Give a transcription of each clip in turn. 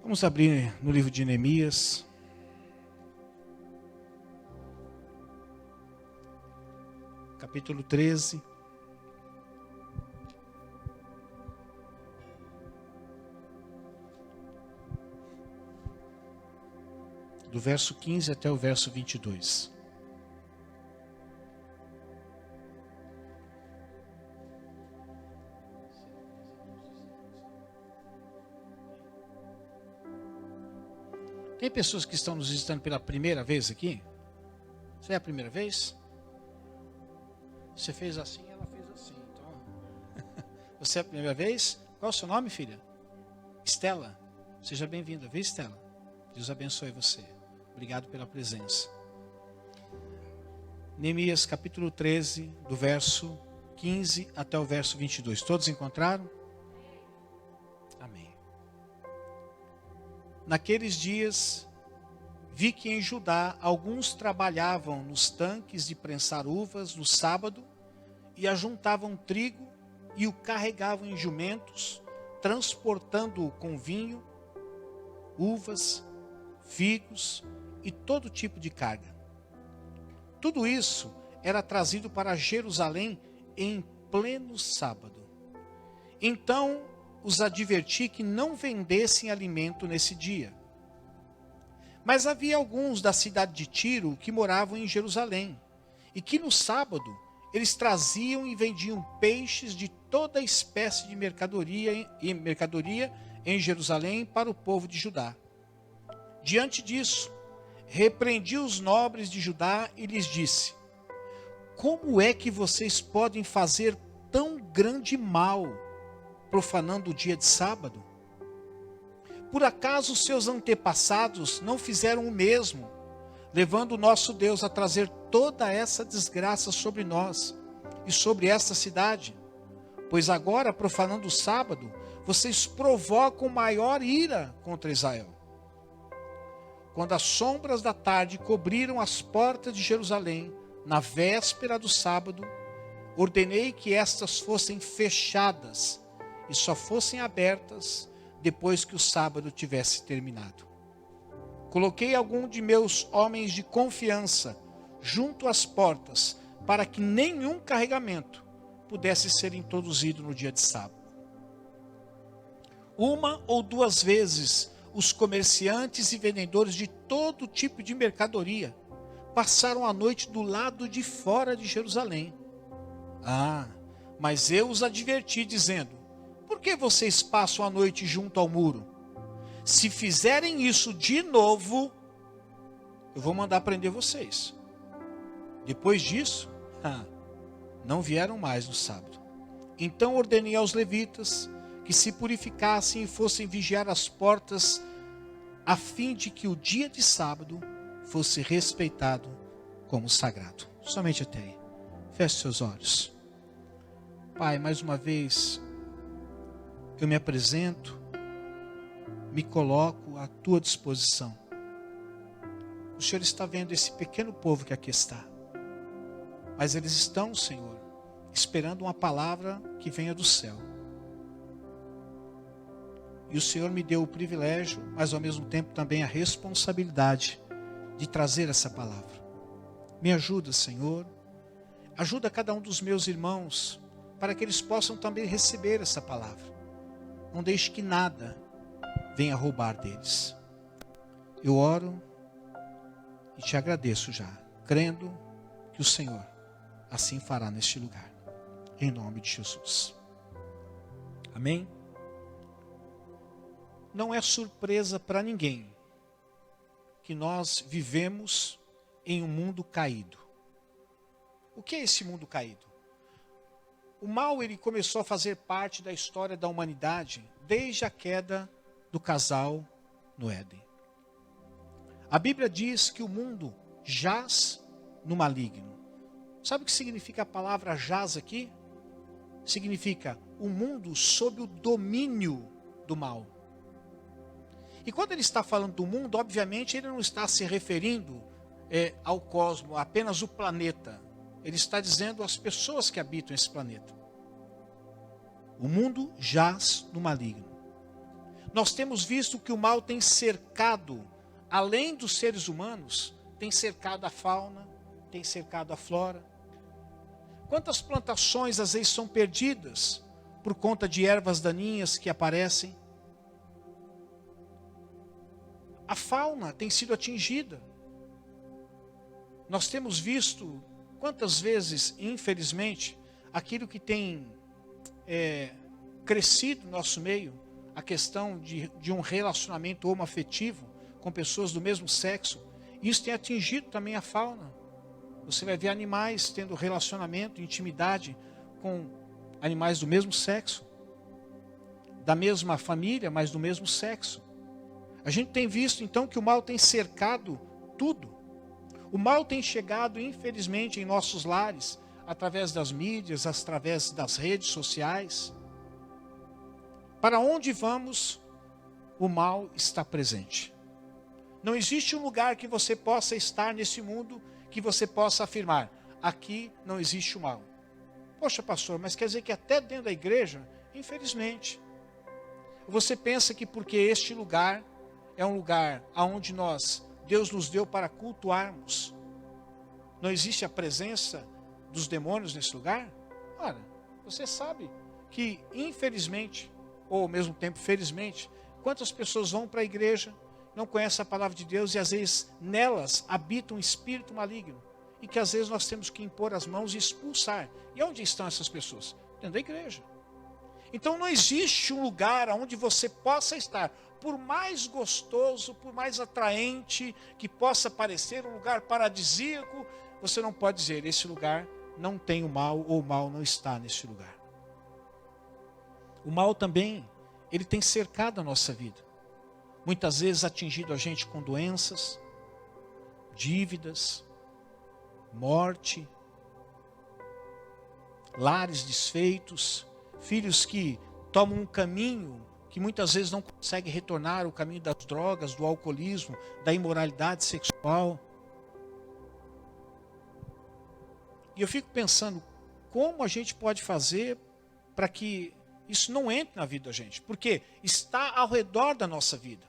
Vamos abrir no livro de Neemias. Capítulo 13. Do verso 15 até o verso 22. Tem pessoas que estão nos visitando pela primeira vez aqui? Você é a primeira vez? Você fez assim, ela fez assim. Então, você é a primeira vez? Qual é o seu nome, filha? Estela. Seja bem-vinda, viu, Estela? Deus abençoe você. Obrigado pela presença. Neemias capítulo 13, do verso 15 até o verso 22. Todos encontraram? Amém. Naqueles dias, vi que em Judá alguns trabalhavam nos tanques de prensar uvas no sábado e ajuntavam trigo e o carregavam em jumentos, transportando-o com vinho, uvas, figos e todo tipo de carga. Tudo isso era trazido para Jerusalém em pleno sábado. Então os adverti que não vendessem alimento nesse dia. Mas havia alguns da cidade de Tiro que moravam em Jerusalém, e que no sábado eles traziam e vendiam peixes de toda espécie de mercadoria em Jerusalém para o povo de Judá. Diante disso, repreendi os nobres de Judá e lhes disse: como é que vocês podem fazer tão grande mal, profanando o dia de sábado? Por acaso seus antepassados não fizeram o mesmo, levando o nosso Deus a trazer toda essa desgraça sobre nós e sobre esta cidade? Pois agora, profanando o sábado, vocês provocam maior ira contra Israel. Quando as sombras da tarde cobriram as portas de Jerusalém, na véspera do sábado, ordenei que estas fossem fechadas e só fossem abertas depois que o sábado tivesse terminado. Coloquei algum de meus homens de confiança junto às portas, para que nenhum carregamento pudesse ser introduzido no dia de sábado. Uma ou duas vezes, os comerciantes e vendedores de todo tipo de mercadoria passaram a noite do lado de fora de Jerusalém. Mas eu os adverti, dizendo: por que vocês passam a noite junto ao muro? Se fizerem isso de novo, eu vou mandar prender vocês. Depois disso, não vieram mais no sábado. Então ordenei aos levitas que se purificassem e fossem vigiar as portas, a fim de que o dia de sábado fosse respeitado como sagrado. Somente até aí. Feche seus olhos. Pai, mais uma vez, eu me apresento, me coloco à tua disposição. O Senhor está vendo esse pequeno povo que aqui está. Mas eles estão, Senhor, esperando uma palavra que venha do céu. E o Senhor me deu o privilégio, mas ao mesmo tempo também a responsabilidade de trazer essa palavra. Me ajuda, Senhor. Ajuda cada um dos meus irmãos, para que eles possam também receber essa palavra. Não deixe que nada venha roubar deles. Eu oro e te agradeço já, crendo que o Senhor assim fará neste lugar. Em nome de Jesus. Amém? Não é surpresa para ninguém que nós vivemos em um mundo caído. O que é esse mundo caído? O mal, ele começou a fazer parte da história da humanidade desde a queda do casal no Éden. A Bíblia diz que o mundo jaz no maligno. Sabe o que significa a palavra jaz aqui? Significa o mundo sob o domínio do mal. E quando ele está falando do mundo, obviamente ele não está se referindo ao cosmos, apenas o planeta. Ele está dizendo às pessoas que habitam esse planeta. O mundo jaz no maligno. Nós temos visto que o mal tem cercado, além dos seres humanos, tem cercado a fauna, tem cercado a flora. Quantas plantações às vezes são perdidas por conta de ervas daninhas que aparecem? A fauna tem sido atingida. Nós temos visto quantas vezes, infelizmente, aquilo que tem crescido no nosso meio, a questão de um relacionamento homoafetivo com pessoas do mesmo sexo, isso tem atingido também a fauna. Você vai ver animais tendo relacionamento, intimidade com animais do mesmo sexo, da mesma família, mas do mesmo sexo. A gente tem visto então que o mal tem cercado tudo. O mal tem chegado, infelizmente, em nossos lares, através das mídias, através das redes sociais. Para onde vamos, o mal está presente. Não existe um lugar que você possa estar nesse mundo que você possa afirmar: aqui não existe o mal. Poxa, pastor, mas quer dizer que até dentro da igreja, infelizmente, você pensa que porque este lugar é um lugar aonde Deus nos deu para cultuarmos, não existe a presença dos demônios nesse lugar? Ora, você sabe que infelizmente, ou ao mesmo tempo felizmente, quantas pessoas vão para a igreja, não conhecem a palavra de Deus e às vezes nelas habita um espírito maligno e que às vezes nós temos que impor as mãos e expulsar. E onde estão essas pessoas? Dentro da igreja. Então não existe um lugar onde você possa estar, por mais gostoso, por mais atraente que possa parecer, um lugar paradisíaco, você não pode dizer: esse lugar não tem o mal, ou o mal não está nesse lugar. O mal também, ele tem cercado a nossa vida. Muitas vezes atingido a gente com doenças, dívidas, morte, lares desfeitos, filhos que tomam um caminho que muitas vezes não conseguem retornar, o caminho das drogas, do alcoolismo, da imoralidade sexual. E eu fico pensando, como a gente pode fazer para que isso não entre na vida da gente? Porque está ao redor da nossa vida,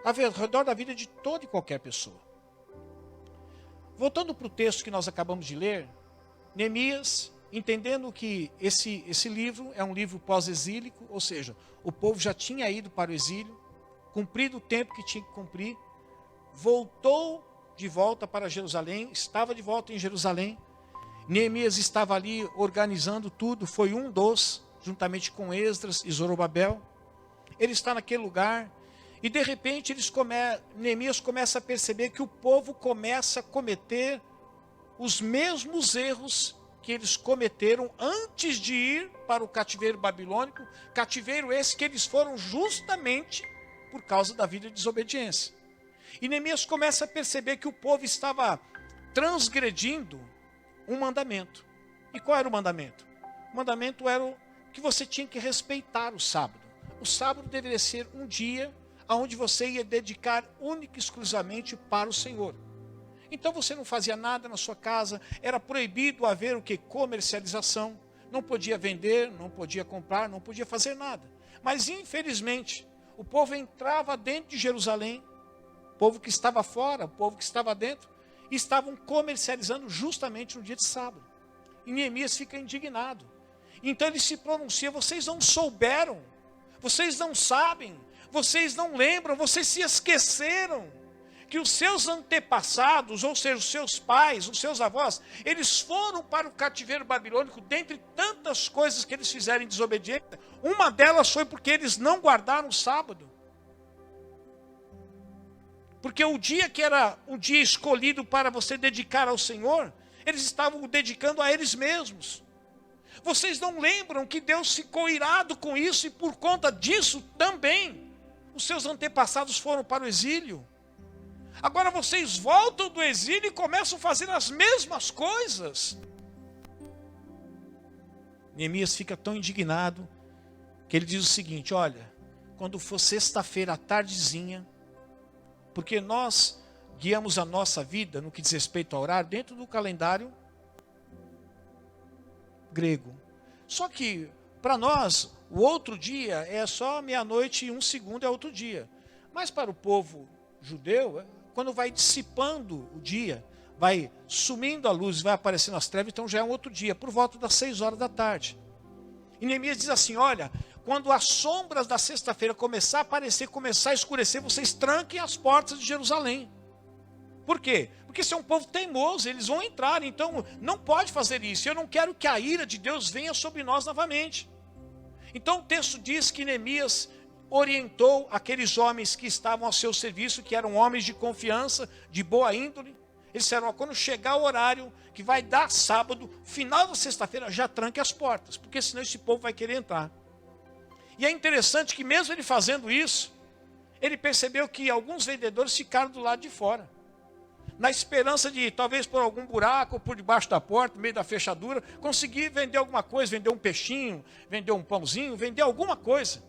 ao redor da vida de toda e qualquer pessoa. Voltando para o texto que nós acabamos de ler, Neemias, entendendo que esse livro é um livro pós-exílico, ou seja, o povo já tinha ido para o exílio, cumprido o tempo que tinha que cumprir, voltou de volta para Jerusalém, estava de volta em Jerusalém. Neemias estava ali organizando tudo, foi juntamente com Esdras e Zorobabel. Ele está naquele lugar e de repente Neemias começa a perceber que o povo começa a cometer os mesmos erros que eles cometeram antes de ir para o cativeiro babilônico, cativeiro esse que eles foram justamente por causa da vida de desobediência. E Neemias começa a perceber que o povo estava transgredindo um mandamento. E qual era o mandamento? O mandamento era que você tinha que respeitar o sábado. O sábado deveria ser um dia onde você ia dedicar única e exclusivamente para o Senhor. Então você não fazia nada na sua casa, era proibido haver o que? Comercialização, não podia vender, não podia comprar, não podia fazer nada. Mas infelizmente, o povo entrava dentro de Jerusalém, o povo que estava fora, o povo que estava dentro, e estavam comercializando justamente no dia de sábado. E Neemias fica indignado. Então ele se pronuncia: vocês não souberam, vocês não sabem, vocês não lembram, vocês se esqueceram que os seus antepassados, ou seja, os seus pais, os seus avós, eles foram para o cativeiro babilônico, dentre tantas coisas que eles fizeram em desobediência, uma delas foi porque eles não guardaram o sábado. Porque o dia que era um dia escolhido para você dedicar ao Senhor, eles estavam dedicando a eles mesmos. Vocês não lembram que Deus ficou irado com isso e por conta disso também os seus antepassados foram para o exílio? Agora vocês voltam do exílio e começam a fazer as mesmas coisas. Neemias fica tão indignado que ele diz o seguinte: olha, quando for sexta-feira à tardezinha, porque nós guiamos a nossa vida no que diz respeito ao horário dentro do calendário grego. Só que Para nós, o outro dia é só meia-noite e 1 segundo é outro dia. Mas para o povo judeu, quando vai dissipando o dia, vai sumindo a luz, vai aparecendo as trevas, então já é um outro dia, por volta das 6 horas da tarde. E Neemias diz assim, olha, quando as sombras da sexta-feira começar a aparecer, começar a escurecer, vocês tranquem as portas de Jerusalém. Por quê? Porque se é um povo teimoso, eles vão entrar, então não pode fazer isso. Eu não quero que a ira de Deus venha sobre nós novamente. Então o texto diz que Neemias orientou aqueles homens que estavam ao seu serviço, que eram homens de confiança, de boa índole. Eles disseram, quando chegar o horário que vai dar sábado, final da sexta-feira, já tranque as portas, porque senão esse povo vai querer entrar. E é interessante que mesmo ele fazendo isso, ele percebeu que alguns vendedores ficaram do lado de fora. Na esperança de, talvez por algum buraco, ou por debaixo da porta, no meio da fechadura, conseguir vender alguma coisa, vender um peixinho, vender um pãozinho, vender alguma coisa.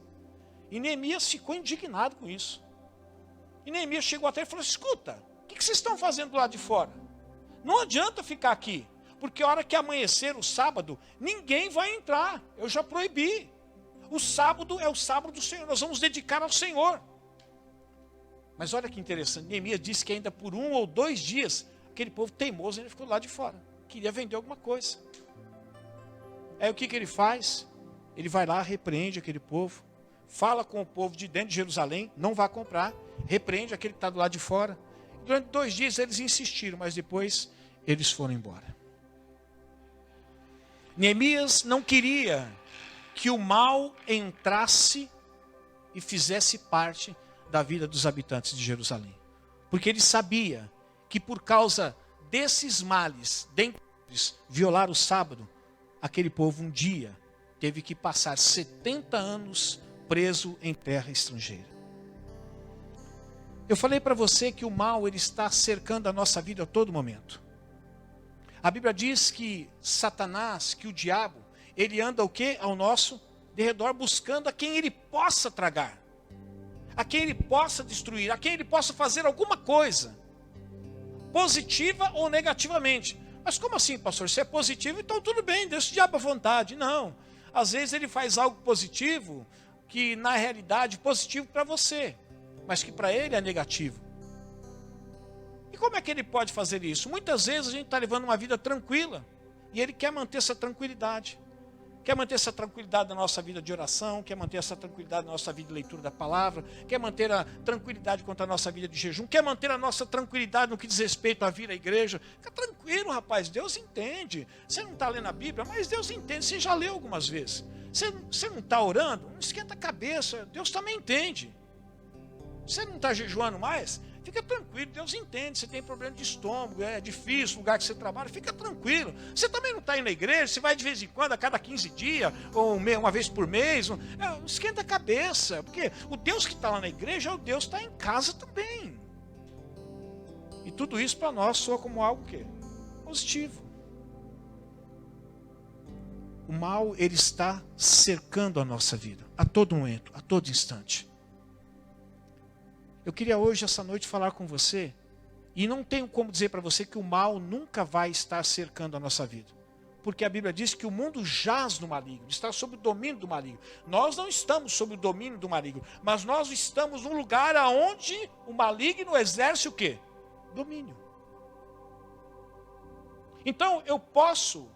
E Neemias ficou indignado com isso. E Neemias chegou até e falou, escuta, o que vocês estão fazendo do lado de fora? Não adianta ficar aqui, porque a hora que amanhecer o sábado, ninguém vai entrar, eu já proibi. O sábado é o sábado do Senhor, nós vamos dedicar ao Senhor. Mas olha que interessante, Neemias disse que ainda por 1 ou 2 dias, aquele povo teimoso ainda ficou lá de fora. Queria vender alguma coisa. Aí o que ele faz? Ele vai lá, repreende aquele povo, fala com o povo de dentro de Jerusalém, não vai comprar, repreende aquele que está do lado de fora. Durante 2 dias eles insistiram, mas depois eles foram embora. Neemias não queria que o mal entrasse e fizesse parte da vida dos habitantes de Jerusalém. Porque ele sabia que por causa desses males, dentre eles, violar o sábado, aquele povo um dia teve que passar 70 anos preso em terra estrangeira. Eu falei para você que o mal ele está cercando a nossa vida a todo momento. A Bíblia diz que Satanás, que o diabo, ele anda o quê? Ao nosso derredor, buscando a quem ele possa tragar, a quem ele possa destruir, a quem ele possa fazer alguma coisa, positiva ou negativamente. Mas como assim, pastor? Se é positivo, então tudo bem, deixa o diabo à vontade. Não, às vezes ele faz algo positivo, que na realidade positivo para você, mas que para ele é negativo. E como é que ele pode fazer isso? Muitas vezes a gente está levando uma vida tranquila, e ele quer manter essa tranquilidade. Quer manter essa tranquilidade na nossa vida de oração, quer manter essa tranquilidade na nossa vida de leitura da palavra, quer manter a tranquilidade quanto à nossa vida de jejum, quer manter a nossa tranquilidade no que diz respeito a vir à igreja. Fica tranquilo, rapaz, Deus entende. Você não está lendo a Bíblia, mas Deus entende, você já leu algumas vezes. Você não está orando, não esquenta a cabeça, Deus também entende. Você não está jejuando mais? Fica tranquilo, Deus entende. Você tem problema de estômago, é difícil o lugar que você trabalha, fica tranquilo. Você também não está indo na igreja, você vai de vez em quando, a cada 15 dias, ou uma vez por mês. Não esquenta a cabeça, porque o Deus que está lá na igreja é o Deus que está em casa também. E tudo isso para nós soa como algo que positivo. O mal, ele está cercando a nossa vida, a todo momento, a todo instante. Eu queria hoje, essa noite, falar com você, e não tenho como dizer para você que o mal nunca vai estar cercando a nossa vida. Porque a Bíblia diz que o mundo jaz no maligno, está sob o domínio do maligno. Nós não estamos sob o domínio do maligno, mas nós estamos num lugar onde o maligno exerce o quê? Domínio. Então eu posso,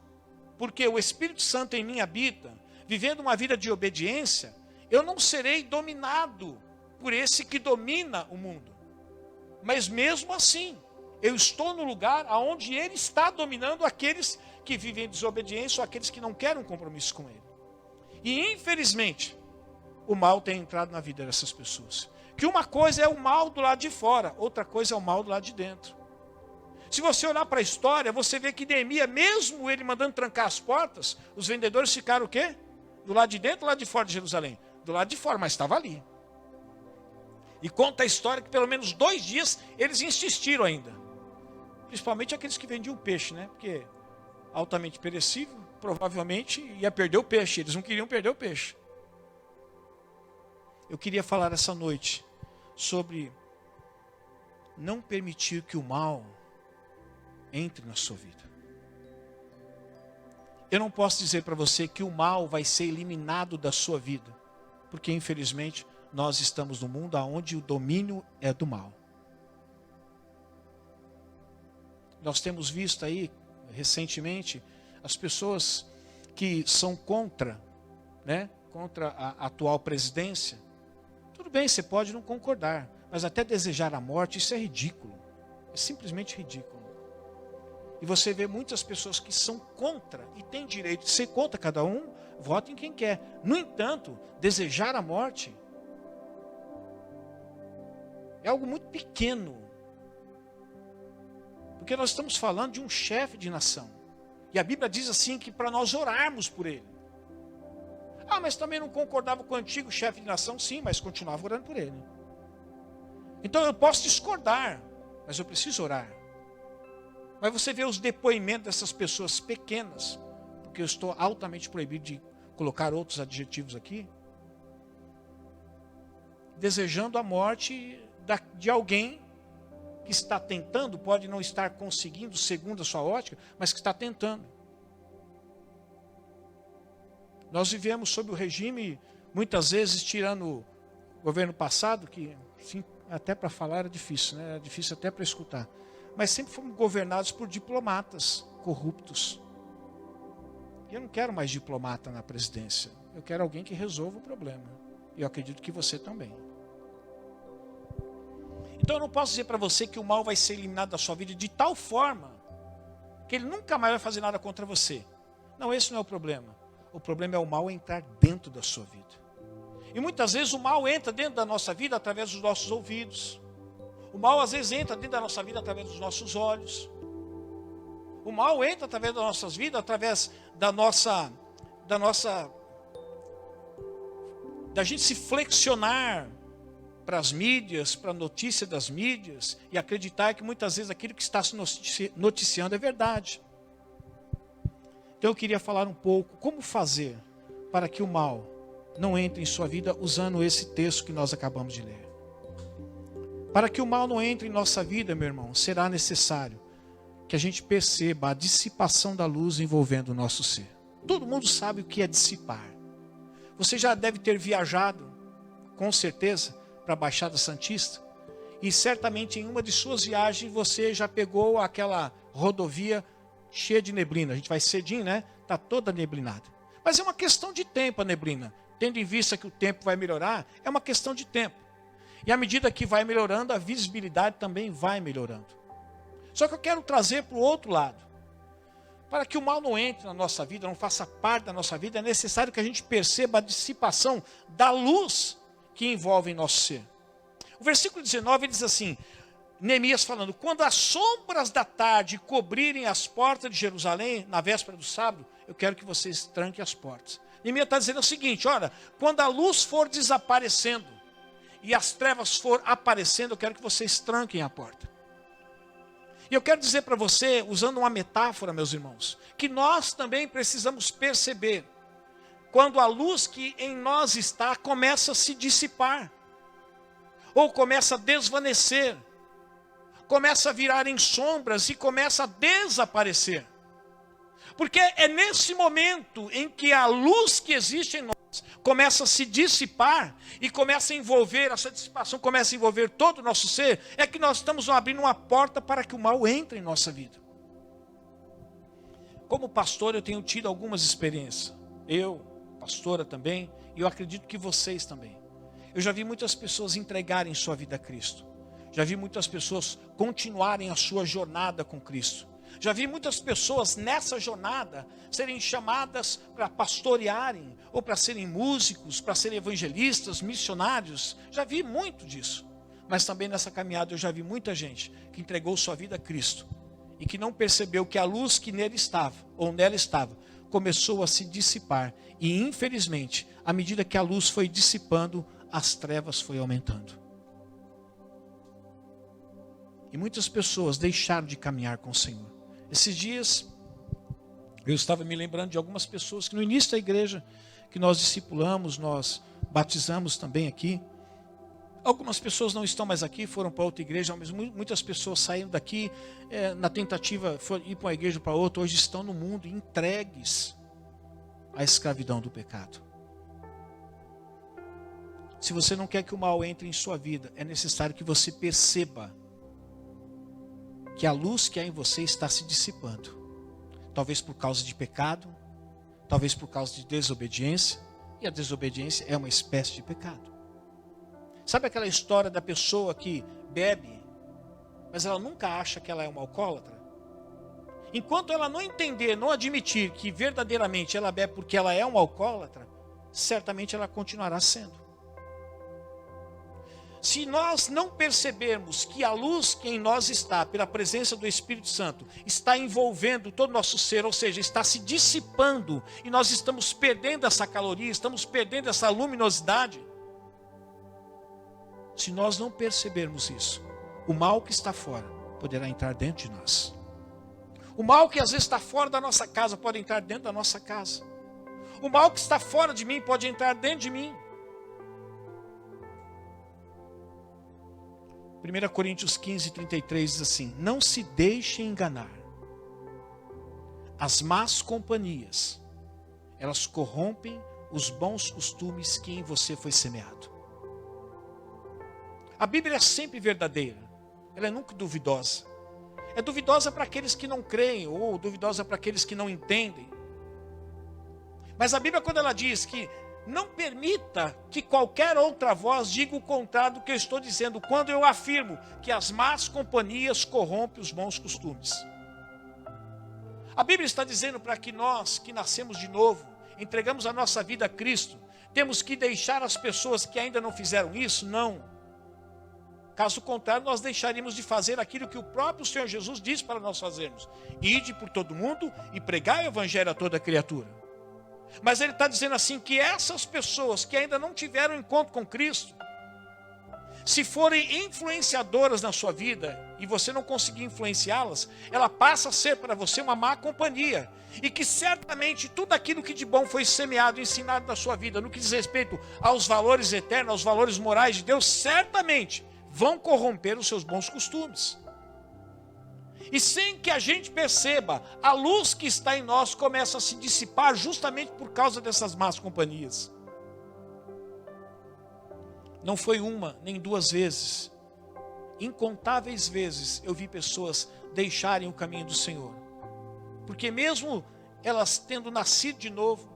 porque o Espírito Santo em mim habita, vivendo uma vida de obediência, eu não serei dominado por esse que domina o mundo. Mas mesmo assim, eu estou no lugar onde ele está dominando aqueles que vivem em desobediência ou aqueles que não querem um compromisso com ele. E infelizmente, o mal tem entrado na vida dessas pessoas. Que uma coisa é o mal do lado de fora, outra coisa é o mal do lado de dentro. Se você olhar para a história, você vê que Neemias, mesmo ele mandando trancar as portas, os vendedores ficaram o quê? Do lado de dentro ou do lado de fora de Jerusalém? Do lado de fora, mas estava ali. E conta a história que pelo menos 2 dias eles insistiram ainda. Principalmente aqueles que vendiam peixe, né? Porque altamente perecível, provavelmente ia perder o peixe. Eles não queriam perder o peixe. Eu queria falar essa noite sobre não permitir que o mal entre na sua vida. Eu não posso dizer para você que o mal vai ser eliminado da sua vida, porque infelizmente nós estamos no mundo onde o domínio é do mal. Nós temos visto aí, recentemente, as pessoas que são contra a atual presidência. Tudo bem, você pode não concordar, mas até desejar a morte, isso é ridículo. É simplesmente ridículo. E você vê muitas pessoas que são contra, e têm direito de ser contra, cada um vota em quem quer. No entanto, desejar a morte é algo muito pequeno. Porque nós estamos falando de um chefe de nação. E a Bíblia diz assim que para nós orarmos por ele. Ah, mas também não concordava com o antigo chefe de nação? Sim, mas continuava orando por ele. Então eu posso discordar, mas eu preciso orar. Mas você vê os depoimentos dessas pessoas pequenas, porque eu estou altamente proibido de colocar outros adjetivos aqui, desejando a morte de alguém que está tentando, pode não estar conseguindo segundo a sua ótica, mas que está tentando. Nós vivemos sob o regime, muitas vezes tirando o governo passado, que sim, até para falar era difícil, né? Era difícil até para escutar. Mas sempre fomos governados por diplomatas corruptos. E eu não quero mais diplomata na presidência. Eu quero alguém que resolva o problema. E eu acredito que você também. Então eu não posso dizer para você que o mal vai ser eliminado da sua vida de tal forma que ele nunca mais vai fazer nada contra você. Não, esse não é o problema. O problema é o mal entrar dentro da sua vida. E muitas vezes o mal entra dentro da nossa vida através dos nossos ouvidos. O mal às vezes entra dentro da nossa vida através dos nossos olhos. O mal entra através das nossas vidas, através da gente se flexionar para as mídias, para a notícia das mídias, e acreditar que muitas vezes aquilo que está se noticiando é verdade. Então eu queria falar um pouco como fazer para que o mal não entre em sua vida usando esse texto que nós acabamos de ler. Para que o mal não entre em nossa vida, meu irmão, será necessário que a gente perceba a dissipação da luz envolvendo o nosso ser. Todo mundo sabe o que é dissipar. Você já deve ter viajado, com certeza, para a Baixada Santista, e certamente em uma de suas viagens você já pegou aquela rodovia cheia de neblina. A gente vai cedinho, né? Está toda neblinada. Mas é uma questão de tempo a neblina. Tendo em vista que o tempo vai melhorar, é uma questão de tempo. E à medida que vai melhorando, a visibilidade também vai melhorando. Só que eu quero trazer para o outro lado. Para que o mal não entre na nossa vida, não faça parte da nossa vida, é necessário que a gente perceba a dissipação da luz que envolve em nosso ser. O versículo 19 diz assim, Neemias falando, quando as sombras da tarde cobrirem as portas de Jerusalém, na véspera do sábado, eu quero que vocês tranquem as portas. Neemias está dizendo o seguinte, olha, quando a luz for desaparecendo e as trevas for aparecendo, eu quero que vocês tranquem a porta. E eu quero dizer para você, usando uma metáfora, meus irmãos, que nós também precisamos perceber quando a luz que em nós está começa a se dissipar, ou começa a desvanecer, começa a virar em sombras e começa a desaparecer. Porque é nesse momento em que a luz que existe em nós começa a se dissipar e começa a envolver, essa dissipação começa a envolver todo o nosso ser, é que nós estamos abrindo uma porta para que o mal entre em nossa vida. Como pastor eu tenho tido algumas experiências, eu, pastora também, e eu acredito que vocês também. Eu já vi muitas pessoas entregarem sua vida a Cristo, já vi muitas pessoas continuarem a sua jornada com Cristo. Já vi muitas pessoas nessa jornada serem chamadas para pastorearem, ou para serem músicos, para serem evangelistas, missionários. Já vi muito disso. Mas também nessa caminhada eu já vi muita gente que entregou sua vida a Cristo e que não percebeu que a luz que nele estava, ou nela estava, começou a se dissipar. E infelizmente, à medida que a luz foi dissipando, as trevas foi aumentando. E muitas pessoas deixaram de caminhar com o Senhor. Esses dias, eu estava me lembrando de algumas pessoas que no início da igreja, que nós discipulamos, nós batizamos também aqui. Algumas pessoas não estão mais aqui, foram para outra igreja, mas muitas pessoas saíram daqui na tentativa de ir para uma igreja para outra, hoje estão no mundo entregues à escravidão do pecado. Se você não quer que o mal entre em sua vida, é necessário que você perceba que a luz que há em você está se dissipando. Talvez por causa de pecado, talvez por causa de desobediência, e a desobediência é uma espécie de pecado. Sabe aquela história da pessoa que bebe, mas ela nunca acha que ela é uma alcoólatra? Enquanto ela não entender, não admitir que verdadeiramente ela bebe porque ela é uma alcoólatra, certamente ela continuará sendo. Se nós não percebermos que a luz que em nós está, pela presença do Espírito Santo, está envolvendo todo o nosso ser, ou seja, está se dissipando, e nós estamos perdendo essa caloria, estamos perdendo essa luminosidade. Se nós não percebermos isso, o mal que está fora poderá entrar dentro de nós. O mal que às vezes está fora da nossa casa pode entrar dentro da nossa casa. O mal que está fora de mim pode entrar dentro de mim. 1 Coríntios 15, 33 diz assim: não se deixe enganar. As más companhias, elas corrompem os bons costumes que em você foi semeado. A Bíblia é sempre verdadeira. Ela é nunca duvidosa. É duvidosa para aqueles que não creem, ou duvidosa para aqueles que não entendem. Mas a Bíblia, quando ela diz que não permita que qualquer outra voz diga o contrário do que eu estou dizendo, quando eu afirmo que as más companhias corrompem os bons costumes. A Bíblia está dizendo para que nós, que nascemos de novo, entregamos a nossa vida a Cristo, temos que deixar as pessoas que ainda não fizeram isso? Não. Caso contrário, nós deixaríamos de fazer aquilo que o próprio Senhor Jesus disse para nós fazermos: ide por todo mundo e pregai o evangelho a toda criatura. Mas ele está dizendo assim, que essas pessoas que ainda não tiveram encontro com Cristo, se forem influenciadoras na sua vida, e você não conseguir influenciá-las, ela passa a ser para você uma má companhia, e que certamente tudo aquilo que de bom foi semeado e ensinado na sua vida, no que diz respeito aos valores eternos, aos valores morais de Deus, certamente vão corromper os seus bons costumes. E sem que a gente perceba, a luz que está em nós começa a se dissipar justamente por causa dessas más companhias. Não foi uma, nem duas vezes. Incontáveis vezes eu vi pessoas deixarem o caminho do Senhor. Porque mesmo elas tendo nascido de novo,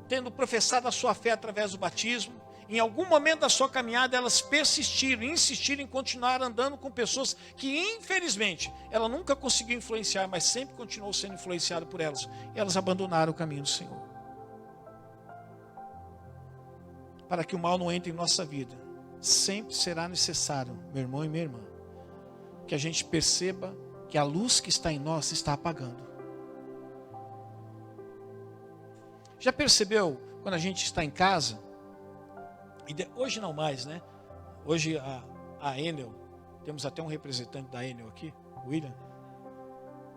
tendo professado a sua fé através do batismo, em algum momento da sua caminhada, elas persistiram, insistiram em continuar andando com pessoas que, infelizmente, ela nunca conseguiu influenciar, mas sempre continuou sendo influenciada por elas. E elas abandonaram o caminho do Senhor. Para que o mal não entre em nossa vida, sempre será necessário, meu irmão e minha irmã, que a gente perceba que a luz que está em nós está apagando. Já percebeu, quando a gente está em casa, hoje não mais, né? Hoje a Enel, temos até um representante da Enel aqui, o William,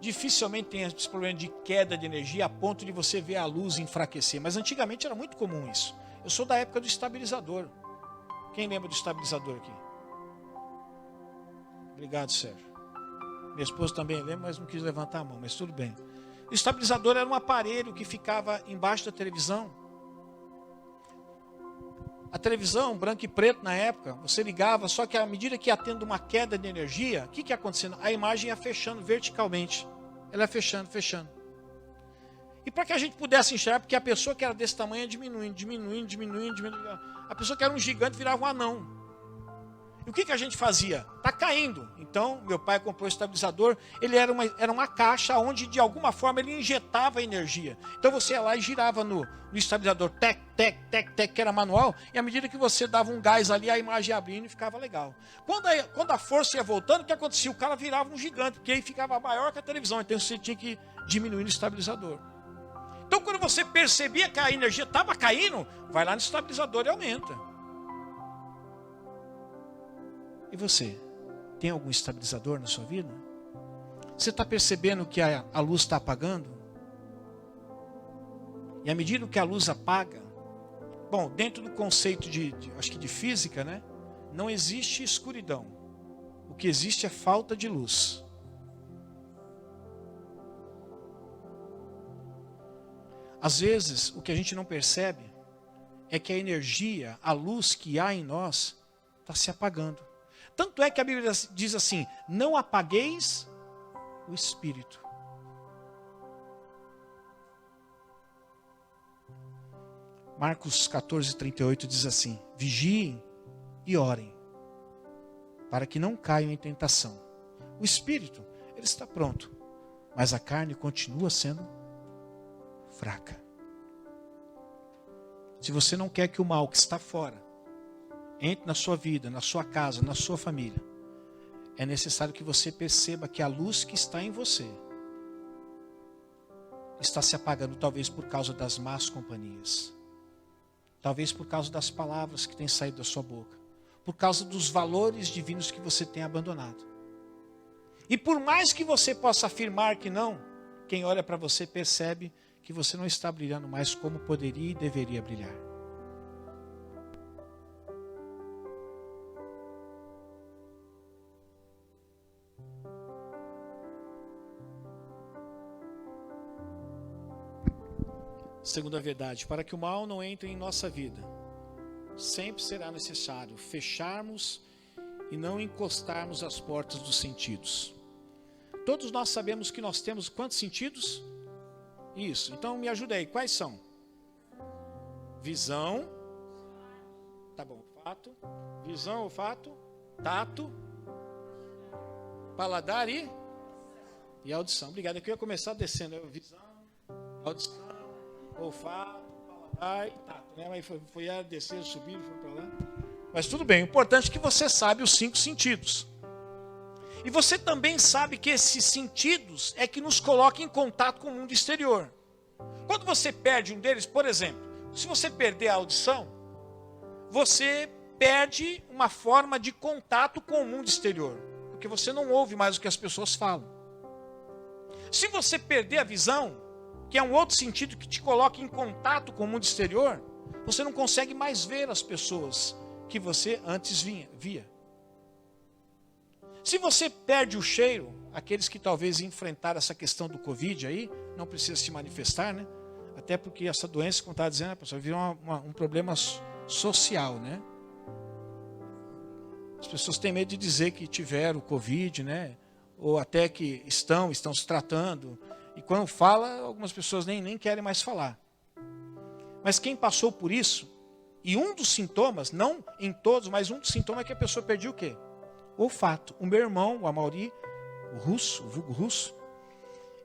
dificilmente tem esse problema de queda de energia a ponto de você ver a luz enfraquecer. Mas antigamente era muito comum isso. Eu sou da época do estabilizador. Quem lembra do estabilizador aqui? Obrigado, Sérgio. Minha esposa também lembra, mas não quis levantar a mão, mas tudo bem. O estabilizador era um aparelho que ficava embaixo da televisão. A televisão, branco e preto na época, você ligava, só que à medida que ia tendo uma queda de energia, o que ia acontecendo? A imagem ia fechando verticalmente. Ela ia fechando, fechando. E para que a gente pudesse enxergar, porque a pessoa que era desse tamanho ia diminuindo. A pessoa que era um gigante virava um anão. E o que a gente fazia? Está caindo. Então, meu pai comprou o estabilizador. Ele era uma caixa onde, de alguma forma, ele injetava energia. Então, você ia lá e girava no estabilizador. Tec, que era manual. E à medida que você dava um gás ali, a imagem ia abrindo e ficava legal. Quando a força ia voltando, o que acontecia? O cara virava um gigante, porque aí ficava maior que a televisão. Então, você tinha que diminuir o estabilizador. Então, quando você percebia que a energia estava caindo, vai lá no estabilizador e aumenta. E você? Tem algum estabilizador na sua vida? Você está percebendo que a luz está apagando? E à medida que a luz apaga, bom, dentro do conceito acho que de física, né? Não existe escuridão. O que existe é falta de luz. Às vezes, o que a gente não percebe é que a energia, a luz que há em nós, está se apagando. Tanto é que a Bíblia diz assim, não apagueis o espírito. Marcos 14:38 diz assim, vigiem e orem, para que não caiam em tentação. O espírito, ele está pronto, mas a carne continua sendo fraca. Se você não quer que o mal que está fora entre na sua vida, na sua casa, na sua família, é necessário que você perceba que a luz que está em você está se apagando, talvez por causa das más companhias, talvez por causa das palavras que têm saído da sua boca, por causa dos valores divinos que você tem abandonado. E por mais que você possa afirmar que não, quem olha para você percebe que você não está brilhando mais como poderia e deveria brilhar. Segunda verdade, para que o mal não entre em nossa vida, sempre será necessário fecharmos e não encostarmos as portas dos sentidos. Todos nós sabemos que nós temos quantos sentidos? Isso, então me ajuda aí, quais são? Visão, tá bom, olfato, visão, olfato, tato, paladar e audição. Obrigado, aqui eu ia começar descendo, visão, audição, olfato, paladar e tato, né? Mas foi a descer, subir, foi para lá. Mas tudo bem, o importante é que você sabe os 5 sentidos. E você também sabe que esses sentidos é que nos colocam em contato com o mundo exterior. Quando você perde um deles, por exemplo, se você perder a audição, você perde uma forma de contato com o mundo exterior, porque você não ouve mais o que as pessoas falam. Se você perder a visão, que é um outro sentido que te coloca em contato com o mundo exterior, você não consegue mais ver as pessoas que você antes via. Se você perde o cheiro, aqueles que talvez enfrentaram essa questão do Covid aí, não precisa se manifestar, né? Até porque essa doença, como estava dizendo, a pessoa virou um problema social, né? As pessoas têm medo de dizer que tiveram o Covid, né? Ou até que estão se tratando. E quando fala, algumas pessoas nem querem mais falar. Mas quem passou por isso, e um dos sintomas, não em todos, mas um dos sintomas é que a pessoa perdeu o quê? O olfato. O meu irmão, o Amaury, o vulgo russo,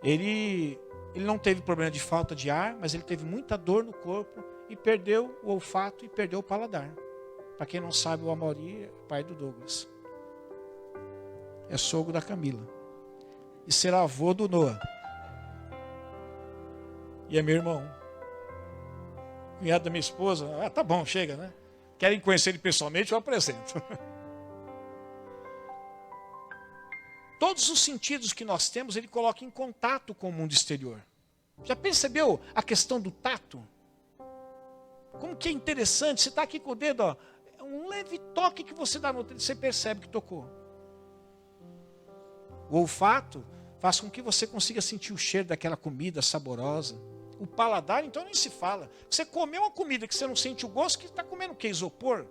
ele não teve problema de falta de ar, mas ele teve muita dor no corpo e perdeu o olfato e perdeu o paladar. Para quem não sabe, o Amaury é pai do Douglas. É sogro da Camila. E será avô do Noah. E é meu irmão. Cunhado da minha esposa. Ah, tá bom, chega, né? Querem conhecer ele pessoalmente, eu apresento. Todos os sentidos que nós temos, ele coloca em contato com o mundo exterior. Já percebeu a questão do tato? Como que é interessante, você está aqui com o dedo, ó, é um leve toque que você dá no dedo, você percebe que tocou. O olfato faz com que você consiga sentir o cheiro daquela comida saborosa. O paladar, então, nem se fala. Você comeu uma comida que você não sente o gosto, que está comendo o quê? Isopor?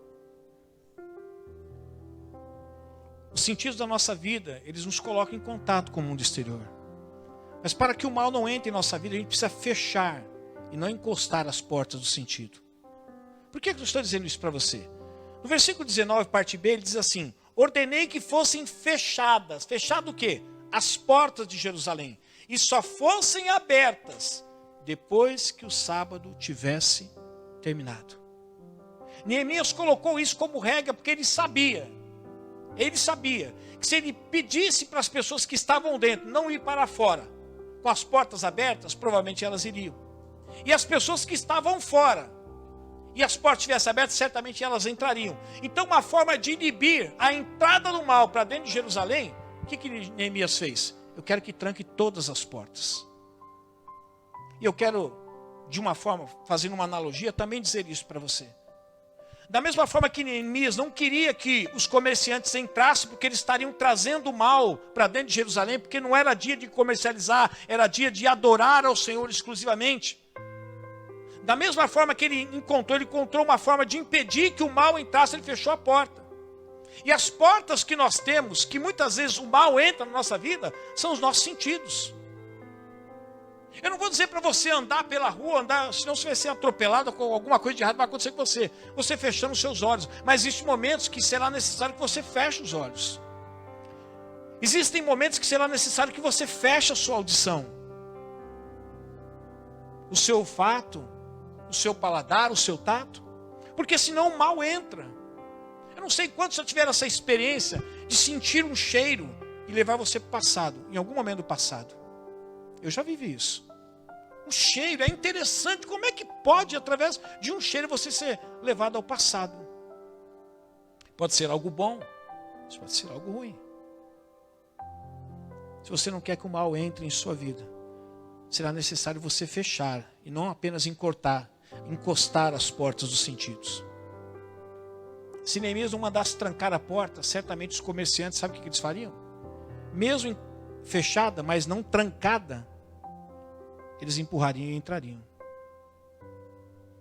Os sentidos da nossa vida, eles nos colocam em contato com o mundo exterior. Mas para que o mal não entre em nossa vida, a gente precisa fechar e não encostar as portas do sentido. Por que eu estou dizendo isso para você? No versículo 19, parte B, ele diz assim, ordenei que fossem fechadas. Fechado o quê? As portas de Jerusalém. E só fossem abertas depois que o sábado tivesse terminado. Neemias colocou isso como regra porque ele sabia que se ele pedisse para as pessoas que estavam dentro não ir para fora, com as portas abertas, provavelmente elas iriam. E as pessoas que estavam fora, e as portas estivessem abertas, certamente elas entrariam. Então, uma forma de inibir a entrada do mal para dentro de Jerusalém, o que Neemias fez? Eu quero que tranque todas as portas. E eu quero, de uma forma, fazendo uma analogia, também dizer isso para você. Da mesma forma que Neemias não queria que os comerciantes entrassem, porque eles estariam trazendo mal para dentro de Jerusalém, porque não era dia de comercializar, era dia de adorar ao Senhor exclusivamente. Da mesma forma que ele encontrou uma forma de impedir que o mal entrasse, ele fechou a porta. E as portas que nós temos, que muitas vezes o mal entra na nossa vida, são os nossos sentidos. Eu não vou dizer para você andar pela rua, senão você vai ser atropelado, com alguma coisa de errado vai acontecer com você. Você fechando os seus olhos. Mas existem momentos que será necessário que você feche os olhos. Existem momentos que será necessário que você feche a sua audição. O seu olfato, o seu paladar, o seu tato. Porque senão o mal entra. Eu não sei quantos já tiveram essa experiência de sentir um cheiro e levar você para o passado, em algum momento do passado. Eu já vivi isso. O cheiro é interessante. Como é que pode, através de um cheiro, você ser levado ao passado? Pode ser algo bom, mas pode ser algo ruim. Se você não quer que o mal entre em sua vida, será necessário você fechar e não apenas encostar as portas dos sentidos. Se Neemias não mandasse trancar a porta, certamente os comerciantes, sabe o que eles fariam? Mesmo fechada, mas não trancada, eles empurrariam e entrariam.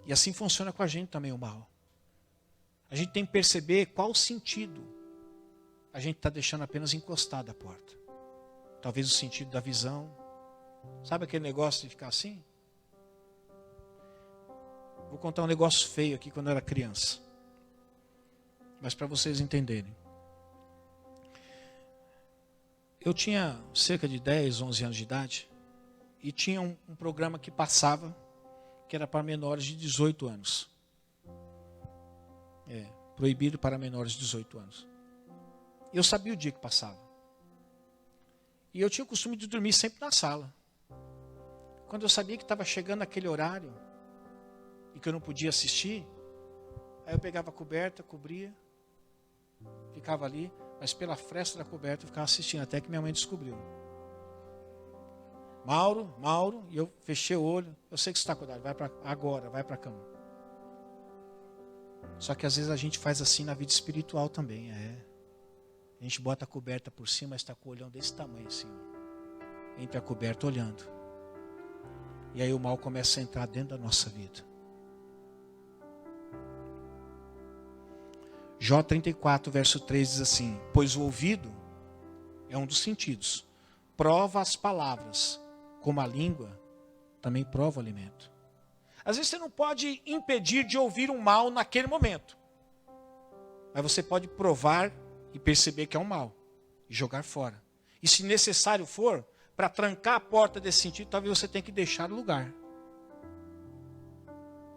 E assim funciona com a gente também o mal. A gente tem que perceber qual sentido a gente está deixando apenas encostada a porta. Talvez o sentido da visão. Sabe aquele negócio de ficar assim? Vou contar um negócio feio aqui quando eu era criança. Mas para vocês entenderem. Eu tinha cerca de 10, 11 anos de idade. E tinha um programa que passava, que era para menores de 18 anos. Proibido para menores de 18 anos. Eu sabia o dia que passava. E eu tinha o costume de dormir sempre na sala. Quando eu sabia que estava chegando aquele horário, e que eu não podia assistir, aí eu pegava a coberta, cobria, ficava ali, mas pela fresta da coberta eu ficava assistindo, até que minha mãe descobriu. Mauro, e eu fechei o olho. Eu sei que você está acordado, vai para a cama. Só que às vezes a gente faz assim na vida espiritual também. A gente bota a coberta por cima, mas está com o olhão desse tamanho assim. Entre a coberta olhando. E aí o mal começa a entrar dentro da nossa vida. Jó 34, verso 3 diz assim: pois o ouvido é um dos sentidos. Prova as palavras. Como a língua, também prova o alimento. Às vezes você não pode impedir de ouvir um mal naquele momento. Mas você pode provar e perceber que é um mal. E jogar fora. E se necessário for, para trancar a porta desse sentido, talvez você tenha que deixar o lugar.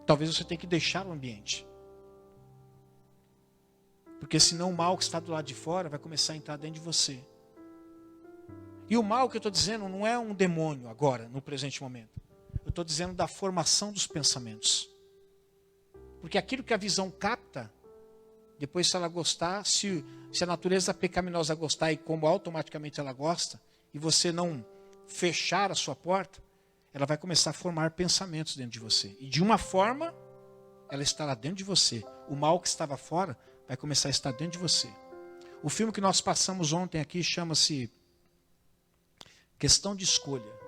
Talvez você tenha que deixar o ambiente. Porque senão o mal que está do lado de fora vai começar a entrar dentro de você. E o mal que eu estou dizendo não é um demônio agora, no presente momento. Eu estou dizendo da formação dos pensamentos. Porque aquilo que a visão capta, depois se ela gostar, se a natureza pecaminosa gostar e como automaticamente ela gosta, e você não fechar a sua porta, ela vai começar a formar pensamentos dentro de você. E de uma forma, ela estará dentro de você. O mal que estava fora vai começar a estar dentro de você. O filme que nós passamos ontem aqui chama-se Questão de Escolha.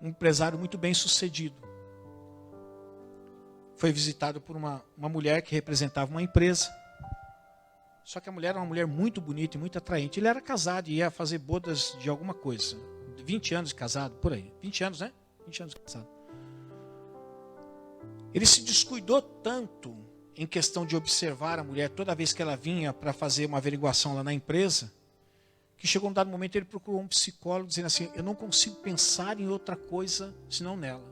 Um empresário muito bem sucedido. Foi visitado por uma mulher que representava uma empresa. Só que a mulher era uma mulher muito bonita e muito atraente. Ele era casado e ia fazer bodas de alguma coisa. 20 anos de casado, por aí. 20 anos, né? 20 anos de casado. Ele se descuidou tanto em questão de observar a mulher toda vez que ela vinha para fazer uma averiguação lá na empresa, que chegou um dado momento ele procurou um psicólogo dizendo assim: eu não consigo pensar em outra coisa senão nela.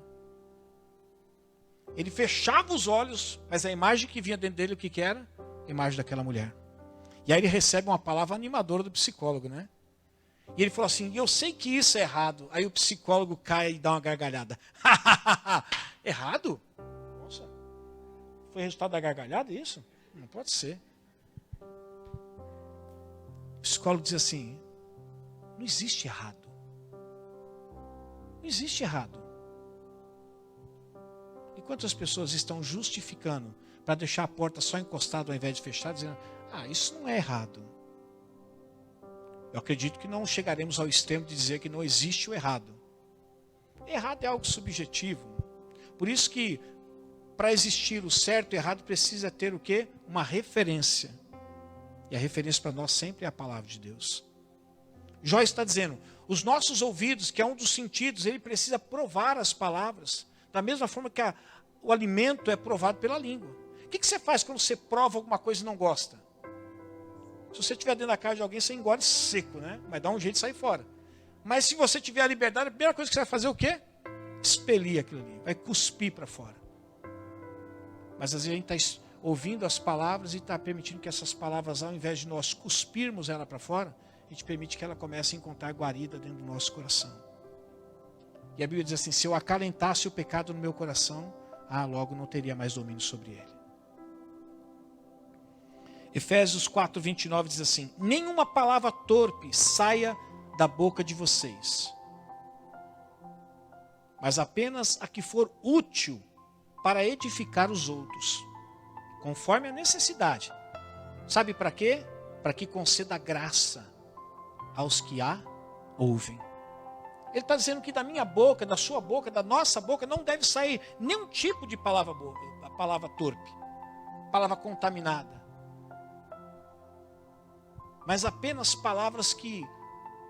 Ele fechava os olhos, mas a imagem que vinha dentro dele, o que era? A imagem daquela mulher. E aí ele recebe uma palavra animadora do psicólogo, né? E ele falou assim: eu sei que isso é errado. Aí o psicólogo cai e dá uma gargalhada. Errado? Nossa, foi resultado da gargalhada isso? Não pode ser. O psicólogo diz assim: não existe errado. Não existe errado. E quantas pessoas estão justificando para deixar a porta só encostada ao invés de fechar, dizendo: isso não é errado. Eu acredito que não chegaremos ao extremo de dizer que não existe o errado. Errado é algo subjetivo. Por isso que, para existir o certo e o errado, precisa ter o quê? Uma referência. E a referência para nós sempre é a palavra de Deus. Jó está dizendo, os nossos ouvidos, que é um dos sentidos, ele precisa provar as palavras. Da mesma forma que o alimento é provado pela língua. O que você faz quando você prova alguma coisa e não gosta? Se você estiver dentro da casa de alguém, você engole seco, né? Vai dar um jeito de sair fora. Mas se você tiver a liberdade, a primeira coisa que você vai fazer é o quê? Expelir aquilo ali, vai cuspir para fora. Mas às vezes a gente está ouvindo as palavras e está permitindo que essas palavras, ao invés de nós cuspirmos ela para fora, a gente permite que ela comece a encontrar guarida dentro do nosso coração. E a Bíblia diz assim, se eu acalentasse o pecado no meu coração, logo não teria mais domínio sobre ele. Efésios 4:29 diz assim, nenhuma palavra torpe saia da boca de vocês, mas apenas a que for útil para edificar os outros, conforme a necessidade. Sabe para quê? Para que conceda graça aos que a ouvem. Ele está dizendo que da minha boca, da sua boca, da nossa boca, não deve sair nenhum tipo de palavra torpe, palavra contaminada. Mas apenas palavras que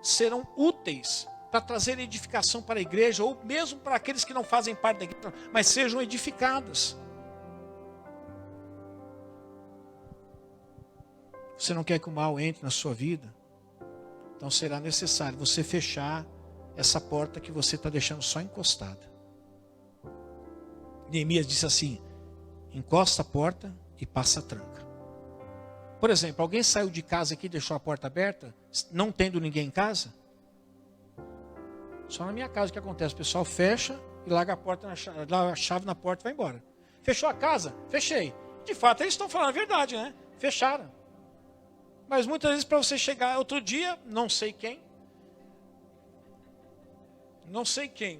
serão úteis para trazer edificação para a igreja, ou mesmo para aqueles que não fazem parte da igreja, mas sejam edificadas. Você não quer que o mal entre na sua vida? Então será necessário você fechar essa porta que você está deixando só encostada. Neemias disse assim, encosta a porta e passa a tranca. Por exemplo, alguém saiu de casa aqui e deixou a porta aberta, não tendo ninguém em casa? Só na minha casa que acontece, o pessoal fecha e larga a porta, dá a chave na porta e vai embora. Fechou a casa? Fechei. De fato, eles estão falando a verdade, né? Fecharam. Mas muitas vezes para você chegar, outro dia, não sei quem,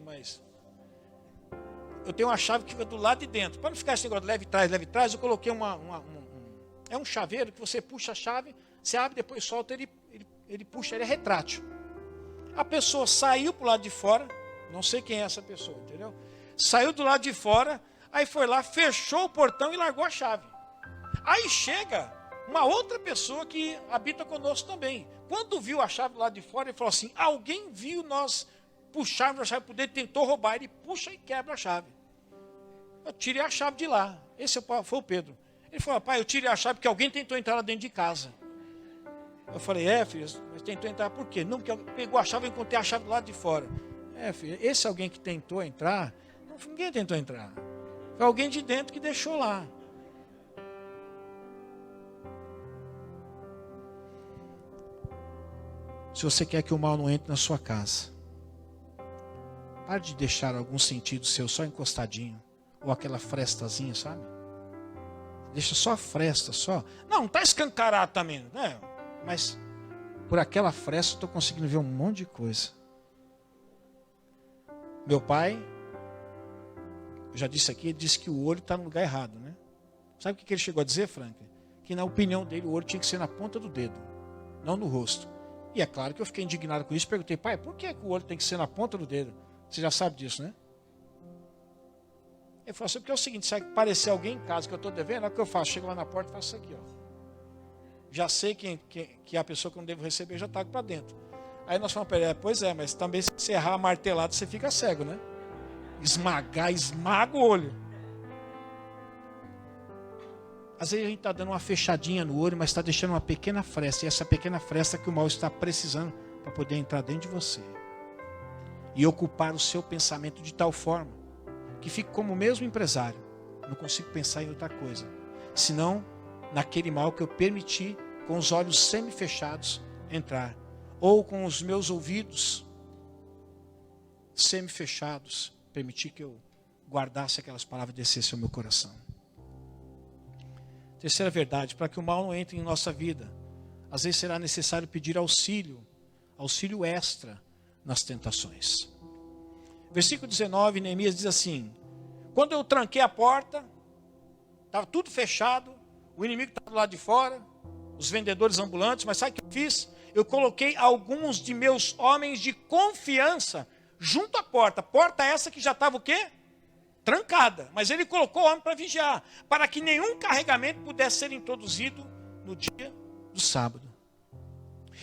mas eu tenho uma chave que fica do lado de dentro. Para não ficar esse negócio de leve e trás, eu coloquei é um chaveiro que você puxa a chave, você abre, depois solta, ele puxa, ele é retrátil. A pessoa saiu para o lado de fora, não sei quem é essa pessoa, entendeu? Saiu do lado de fora, aí foi lá, fechou o portão e largou a chave. Aí chega uma outra pessoa que habita conosco também. Quando viu a chave do lado de fora, ele falou assim, alguém viu nós puxarmos a chave por dentro, tentou roubar, ele puxa e quebra a chave. Eu tirei a chave de lá, esse foi o Pedro. Ele falou, pai, eu tirei a chave porque alguém tentou entrar lá dentro de casa. Eu falei, filho, mas tentou entrar por quê? Não, porque pegou a chave e encontrei a chave do lado de fora. Filho, esse alguém que tentou entrar, ninguém tentou entrar. Foi alguém de dentro que deixou lá. Se você quer que o mal não entre na sua casa, pare de deixar algum sentido seu só encostadinho, ou aquela frestazinha, sabe? Deixa só a fresta, só. Não está escancarado também, né? Mas por aquela fresta eu estou conseguindo ver um monte de coisa. Meu pai, eu já disse aqui, ele disse que o olho está no lugar errado, né? Sabe o que ele chegou a dizer, Frank? Que na opinião dele o olho tinha que ser na ponta do dedo, não no rosto. E é claro que eu fiquei indignado com isso, perguntei, pai, por que o olho tem que ser na ponta do dedo? Você já sabe disso, né? Ele falou assim, porque é o seguinte, se aparecer alguém em casa que eu estou devendo, é o que eu faço, chego lá na porta e faço isso aqui, ó. Já sei que a pessoa que eu não devo receber já está para dentro. Aí nós falamos para ele, pois é, mas também se você errar a martelada, você fica cego, né? Esmaga o olho. Às vezes a gente está dando uma fechadinha no olho, mas está deixando uma pequena fresta. E essa pequena fresta que o mal está precisando para poder entrar dentro de você. E ocupar o seu pensamento de tal forma que fique como o mesmo empresário. Não consigo pensar em outra coisa. Senão naquele mal que eu permiti, com os olhos semi-fechados, entrar. Ou com os meus ouvidos semi-fechados, permitir que eu guardasse aquelas palavras e descesse ao meu coração. Terceira verdade, para que o mal não entre em nossa vida, às vezes será necessário pedir auxílio extra nas tentações. Versículo 19, Neemias diz assim, quando eu tranquei a porta, estava tudo fechado, o inimigo estava do lado de fora, os vendedores ambulantes, mas sabe o que eu fiz? Eu coloquei alguns de meus homens de confiança junto à porta. Porta essa que já estava o quê? trancada, mas ele colocou o homem para vigiar, para que nenhum carregamento pudesse ser introduzido no dia do sábado.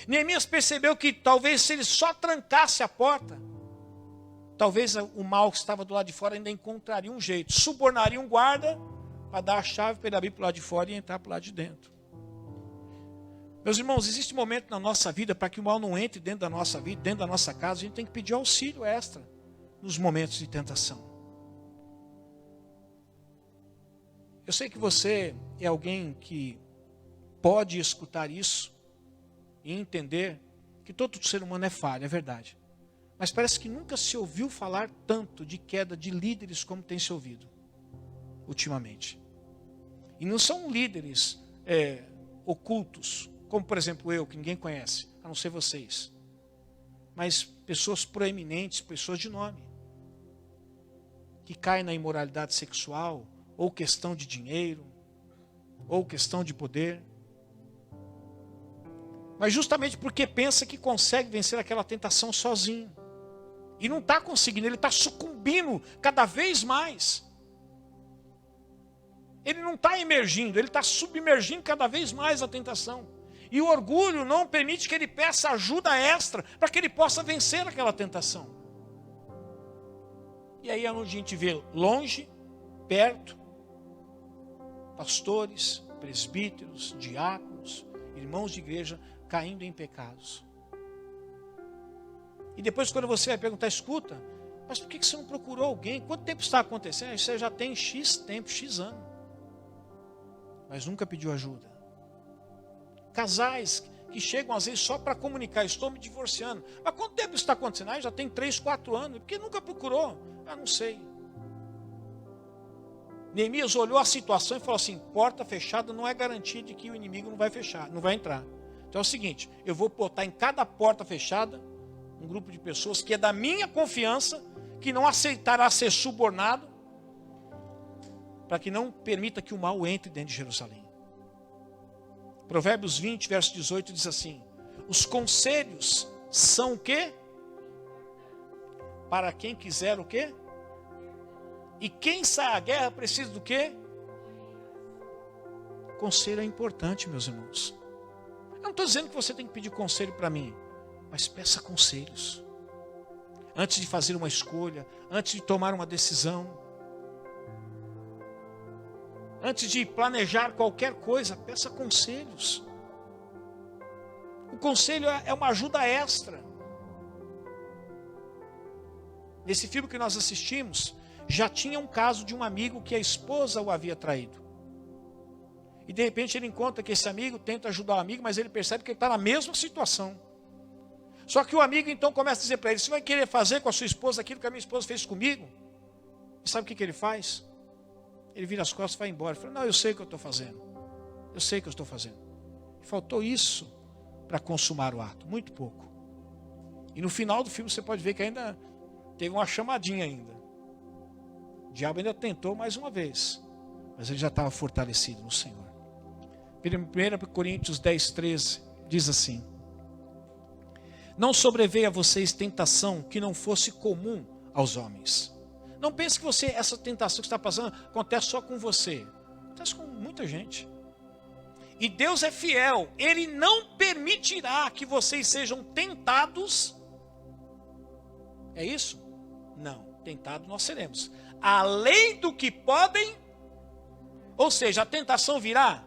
Neemias percebeu que talvez se ele só trancasse a porta, talvez o mal que estava do lado de fora ainda encontraria um jeito, subornaria um guarda para dar a chave para ele abrir para o lado de fora e entrar para o lado de dentro. Meus irmãos, existe um momento na nossa vida para que o mal não entre dentro da nossa vida, dentro da nossa casa, a gente tem que pedir auxílio extra nos momentos de tentação. Eu sei que você é alguém que pode escutar isso e entender que todo ser humano é falho, é verdade. Mas parece que nunca se ouviu falar tanto de queda de líderes como tem se ouvido ultimamente. E não são líderes ocultos, como por exemplo eu, que ninguém conhece, a não ser vocês. Mas pessoas proeminentes, pessoas de nome, que caem na imoralidade sexual, ou questão de dinheiro, ou questão de poder. Mas justamente porque pensa que consegue vencer aquela tentação sozinho. E não está conseguindo, ele está sucumbindo cada vez mais. Ele não está emergindo, ele está submergindo cada vez mais a tentação. E o orgulho não permite que ele peça ajuda extra para que ele possa vencer aquela tentação. E aí é onde a gente vê longe, perto, pastores, presbíteros, diáconos, irmãos de igreja caindo em pecados. E depois quando você vai perguntar, escuta, mas por que você não procurou alguém? Quanto tempo está acontecendo? Isso já tem X tempo, X ano. Mas nunca pediu ajuda. Casais que chegam às vezes só para comunicar, estou me divorciando. Mas quanto tempo isso está acontecendo? Já tem 3, 4 anos. Por que nunca procurou? Não sei. Neemias olhou a situação e falou assim, porta fechada não é garantia de que o inimigo não vai fechar, não vai entrar. Então é o seguinte, eu vou botar em cada porta fechada um grupo de pessoas que é da minha confiança, que não aceitará ser subornado, para que não permita que o mal entre dentro de Jerusalém. Provérbios 20, verso 18 diz assim, os conselhos são o quê? Para quem quiser o quê? E quem sai à guerra precisa do quê? Conselho é importante, meus irmãos. Eu não estou dizendo que você tem que pedir conselho para mim, mas peça conselhos. Antes de fazer uma escolha, antes de tomar uma decisão, antes de planejar qualquer coisa, peça conselhos. O conselho é uma ajuda extra. Nesse filme que nós assistimos, já tinha um caso de um amigo que a esposa o havia traído. E de repente ele encontra que esse amigo tenta ajudar o amigo, mas ele percebe que ele está na mesma situação. Só que o amigo então começa a dizer para ele, você vai querer fazer com a sua esposa aquilo que a minha esposa fez comigo? E sabe o que ele faz? Ele vira as costas e vai embora. Ele fala, não, eu sei o que eu estou fazendo. Eu sei o que eu estou fazendo. Faltou isso para consumar o ato, muito pouco. E no final do filme você pode ver que ainda teve uma chamadinha ainda. O diabo ainda tentou mais uma vez, mas ele já estava fortalecido no Senhor. 1 Coríntios 10, 13 diz assim, não sobreveio a vocês tentação que não fosse comum aos homens. Não pense que essa tentação que está passando acontece só com você. Acontece com muita gente. E Deus é fiel. Ele não permitirá que vocês sejam tentados. É isso? Não. Tentados nós seremos. Além do que podem. Ou seja, a tentação virá.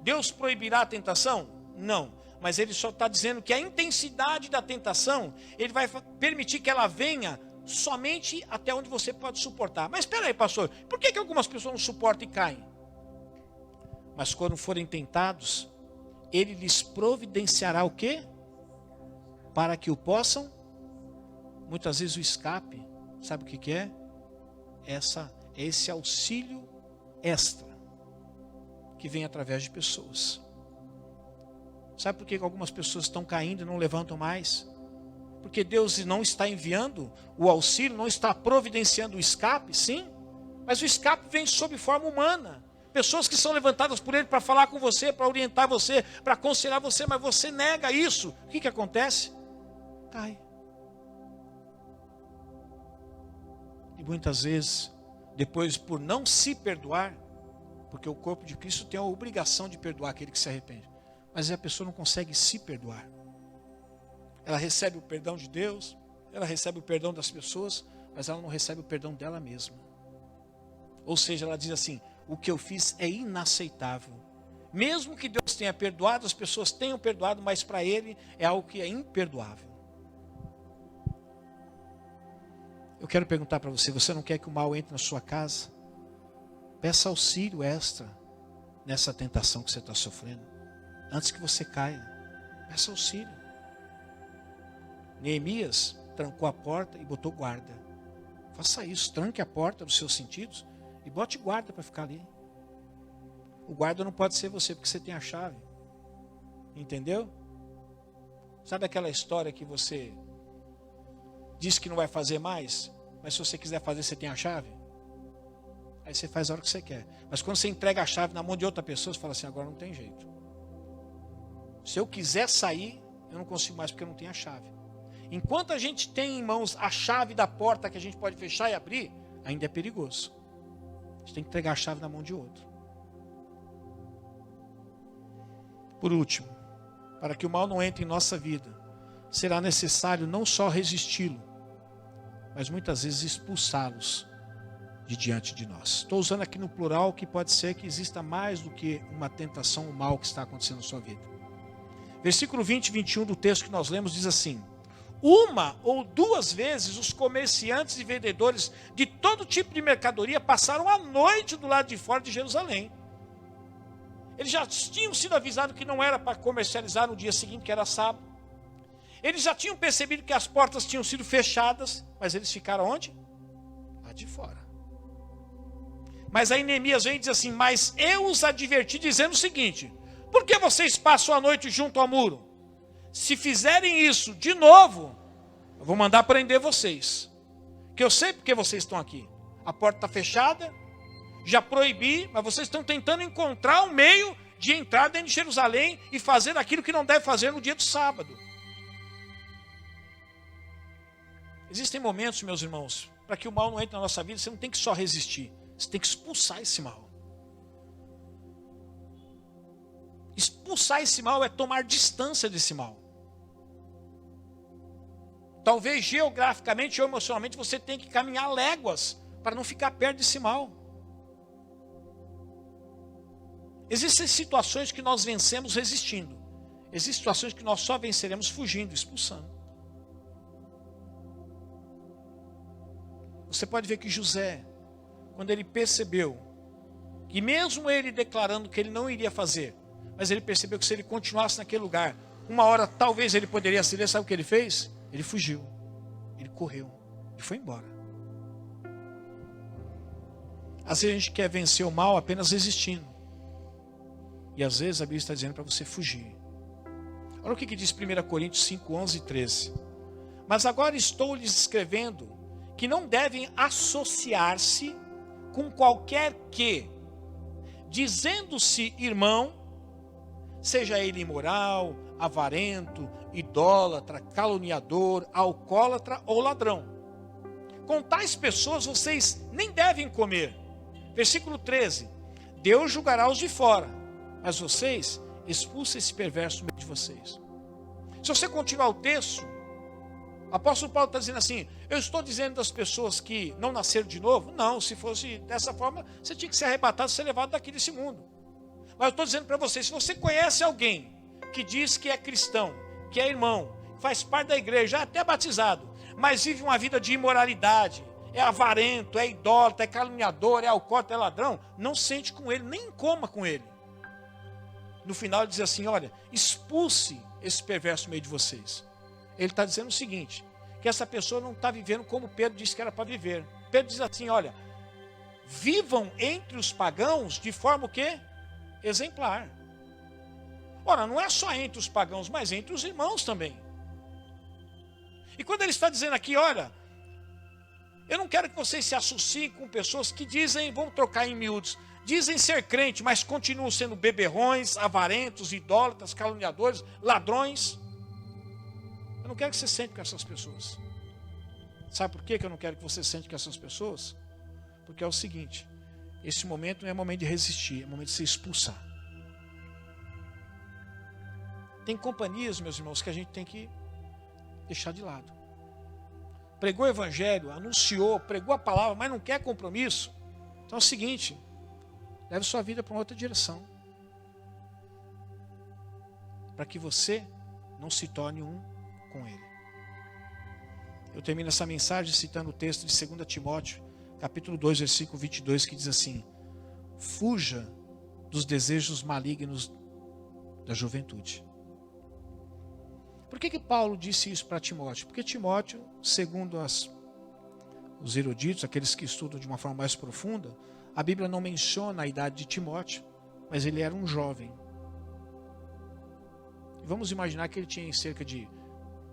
Deus proibirá a tentação? Não. Mas ele só está dizendo que a intensidade da tentação, ele vai permitir que ela venha somente até onde você pode suportar. Mas espera aí, pastor, por que algumas pessoas não suportam e caem? Mas quando forem tentados, ele lhes providenciará o quê? Para que o possam, muitas vezes o escape, sabe o que é? Esse auxílio extra, que vem através de pessoas. Sabe por que algumas pessoas estão caindo e não levantam mais? Porque Deus não está enviando o auxílio, não está providenciando o escape, sim. Mas o escape vem sob forma humana. Pessoas que são levantadas por Ele para falar com você, para orientar você, para aconselhar você, mas você nega isso. O que acontece? Cai. E muitas vezes, depois por não se perdoar, porque o corpo de Cristo tem a obrigação de perdoar aquele que se arrepende, mas a pessoa não consegue se perdoar. Ela recebe o perdão de Deus, ela recebe o perdão das pessoas, mas ela não recebe o perdão dela mesma. Ou seja, ela diz assim: o que eu fiz é inaceitável. Mesmo que Deus tenha perdoado, as pessoas tenham perdoado, mas para Ele é algo que é imperdoável. Eu quero perguntar para você: você não quer que o mal entre na sua casa? Peça auxílio extra nessa tentação que você está sofrendo, antes que você caia. Peça auxílio. Neemias trancou a porta e botou guarda. Faça isso, tranque a porta dos seus sentidos e bote guarda para ficar ali. O guarda não pode ser você, porque você tem a chave. Entendeu? Sabe aquela história que você diz que não vai fazer mais, mas se você quiser fazer, você tem a chave? Aí você faz a hora que você quer. Mas quando você entrega a chave na mão de outra pessoa, você fala assim: agora não tem jeito. Se eu quiser sair, eu não consigo mais porque eu não tenho a chave. Enquanto a gente tem em mãos a chave da porta que a gente pode fechar e abrir, ainda é perigoso. A gente tem que entregar a chave na mão de outro. Por último, para que o mal não entre em nossa vida, será necessário não só resisti-lo, mas muitas vezes expulsá-los de diante de nós. Estou usando aqui no plural, que pode ser que exista mais do que uma tentação ou mal que está acontecendo na sua vida. Versículo 20 e 21 do texto que nós lemos diz assim: uma ou duas vezes os comerciantes e vendedores de todo tipo de mercadoria passaram a noite do lado de fora de Jerusalém. Eles já tinham sido avisados que não era para comercializar no dia seguinte, que era sábado. Eles já tinham percebido que as portas tinham sido fechadas, mas eles ficaram onde? Lá de fora. Mas aí Neemias vem e diz assim: mas eu os adverti dizendo o seguinte: por que vocês passam a noite junto ao muro? Se fizerem isso de novo, eu vou mandar prender vocês. Que eu sei porque vocês estão aqui. A porta está fechada, já proibi, mas vocês estão tentando encontrar um meio de entrar dentro de Jerusalém e fazer aquilo que não deve fazer no dia do sábado. Existem momentos, meus irmãos, para que o mal não entre na nossa vida, você não tem que só resistir, você tem que expulsar esse mal. Expulsar esse mal é tomar distância desse mal. Talvez geograficamente ou emocionalmente você tenha que caminhar léguas para não ficar perto desse mal. Existem situações que nós vencemos resistindo. Existem situações que nós só venceremos fugindo, expulsando. Você pode ver que José, quando ele percebeu que mesmo ele declarando que ele não iria fazer, mas ele percebeu que se ele continuasse naquele lugar, uma hora talvez ele poderia acender, sabe o que ele fez? Ele fugiu, ele correu, e foi embora. Às vezes a gente quer vencer o mal apenas resistindo. E às vezes a Bíblia está dizendo para você fugir. Olha o que diz 1 Coríntios 5, 11 e 13. Mas agora estou lhes escrevendo que não devem associar-se com qualquer que, dizendo-se irmão, seja ele imoral, avarento, idólatra, caluniador, alcoólatra ou ladrão. Com tais pessoas vocês nem devem comer. Versículo 13. Deus julgará os de fora, mas vocês expulsem esse perverso no meio de vocês. Se você continuar o texto, o apóstolo Paulo está dizendo assim: eu estou dizendo das pessoas que não nasceram de novo? Não, se fosse dessa forma, você tinha que ser arrebatado, ser levado daqui desse mundo. Mas eu estou dizendo para você, se você conhece alguém que diz que é cristão, que é irmão, faz parte da igreja, até batizado, mas vive uma vida de imoralidade, é avarento, é idólatra, é caluniador, é alcoólatra, é ladrão, não sente com ele, nem coma com ele. No final ele diz assim: olha, expulse esse perverso no meio de vocês. Ele está dizendo o seguinte, que essa pessoa não está vivendo como Pedro disse que era para viver. Pedro diz assim: olha, vivam entre os pagãos de forma o quê? Exemplar. Ora, não é só entre os pagãos, mas entre os irmãos também. E quando ele está dizendo aqui, olha, eu não quero que vocês se associem com pessoas que dizem, vamos trocar em miúdos, dizem ser crente, mas continuam sendo beberrões, avarentos, idólatras, caluniadores, ladrões. Eu não quero que você sente com essas pessoas. Sabe por que eu não quero que você sente com essas pessoas? Porque é o seguinte, esse momento não é momento de resistir, é momento de se expulsar. Tem companhias, meus irmãos, que a gente tem que deixar de lado. Pregou o evangelho, anunciou, pregou a palavra, mas não quer compromisso. Então é o seguinte, leve sua vida para uma outra direção. Para que você não se torne um com ele. Eu termino essa mensagem citando o texto de 2 Timóteo, capítulo 2, versículo 22, que diz assim: fuja dos desejos malignos da juventude. Por que Paulo disse isso para Timóteo? Porque Timóteo, segundo os eruditos, aqueles que estudam de uma forma mais profunda, a Bíblia não menciona a idade de Timóteo, mas ele era um jovem. Vamos imaginar que ele tinha cerca de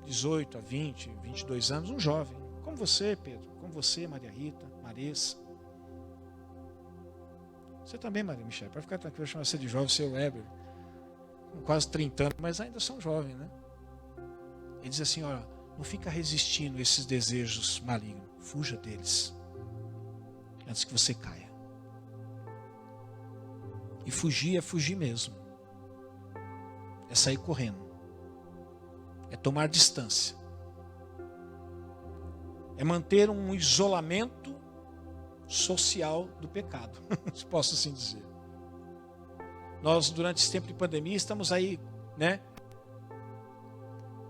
18 a 20, 22 anos, um jovem. Como você, Pedro, como você, Maria Rita, Marissa. Você também, Maria Michele, para ficar tranquilo, eu chamo você de jovem, seu Weber, com quase 30 anos, mas ainda são jovens, né? Ele diz assim, olha, não fica resistindo a esses desejos malignos, fuja deles, antes que você caia. E fugir é fugir mesmo. É sair correndo. É tomar distância. É manter um isolamento social do pecado, se posso assim dizer. Nós, durante esse tempo de pandemia, estamos aí, né?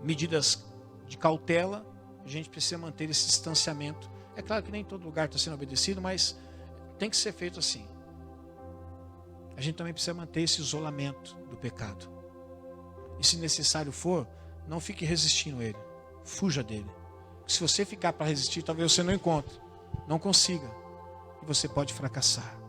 Medidas de cautela, a gente precisa manter esse distanciamento. É claro que nem todo lugar está sendo obedecido, mas tem que ser feito assim. A gente também precisa manter esse isolamento do pecado. E se necessário for, não fique resistindo a ele. Fuja dele. Se você ficar para resistir, talvez você não encontre, não consiga. E você pode fracassar.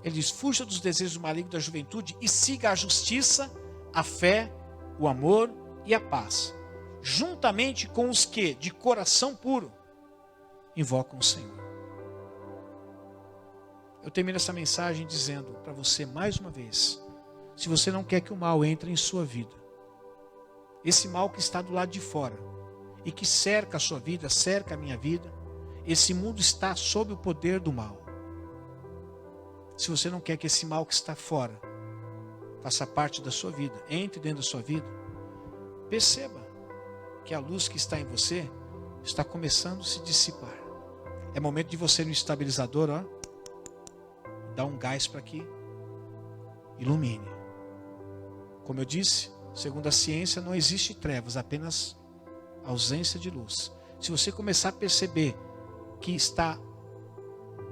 Ele diz, fuja dos desejos malignos da juventude e siga a justiça, a fé, o amor e a paz. Juntamente com os que, de coração puro, invocam o Senhor. Eu termino essa mensagem dizendo para você mais uma vez, se você não quer que o mal entre em sua vida, esse mal que está do lado de fora e que cerca a sua vida, cerca a minha vida, esse mundo está sob o poder do mal. Se você não quer que esse mal que está fora faça parte da sua vida, entre dentro da sua vida, perceba que a luz que está em você está começando a se dissipar. É momento de você no estabilizador, ó, dar um gás para que ilumine. Como eu disse, segundo a ciência, não existe trevas, apenas ausência de luz. Se você começar a perceber que está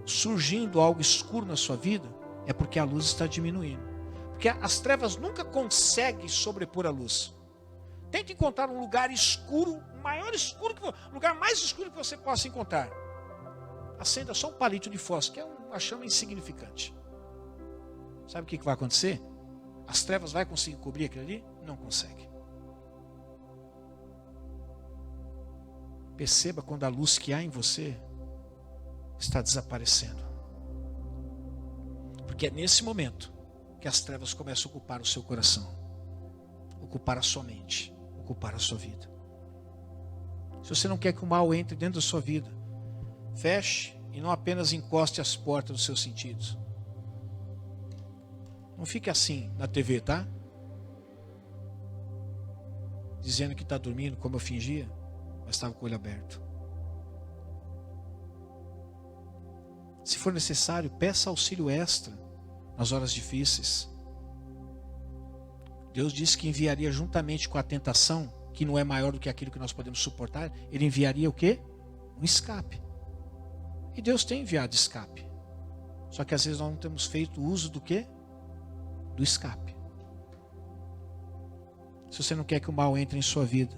surgindo algo escuro na sua vida, é porque a luz está diminuindo. Porque as trevas nunca conseguem sobrepor a luz. Tente encontrar um lugar escuro, lugar mais escuro que você possa encontrar. Acenda só um palito de fósforo, que é uma chama insignificante. Sabe o que vai acontecer? As trevas vão conseguir cobrir aquilo ali? Não consegue. Perceba quando a luz que há em você está desaparecendo. Porque é nesse momento que as trevas começam a ocupar o seu coração, ocupar a sua mente, ocupar a sua vida. Se você não quer que o mal entre dentro da sua vida, feche e não apenas encoste as portas dos seus sentidos. Não fique assim na TV, tá? Dizendo que está dormindo, como eu fingia, mas estava com o olho aberto. Se for necessário, peça auxílio extra nas horas difíceis. Deus disse que enviaria juntamente com a tentação, que não é maior do que aquilo que nós podemos suportar, Ele enviaria o quê? Um escape. E Deus tem enviado escape. Só que às vezes nós não temos feito uso do quê? Do escape. Se você não quer que o mal entre em sua vida,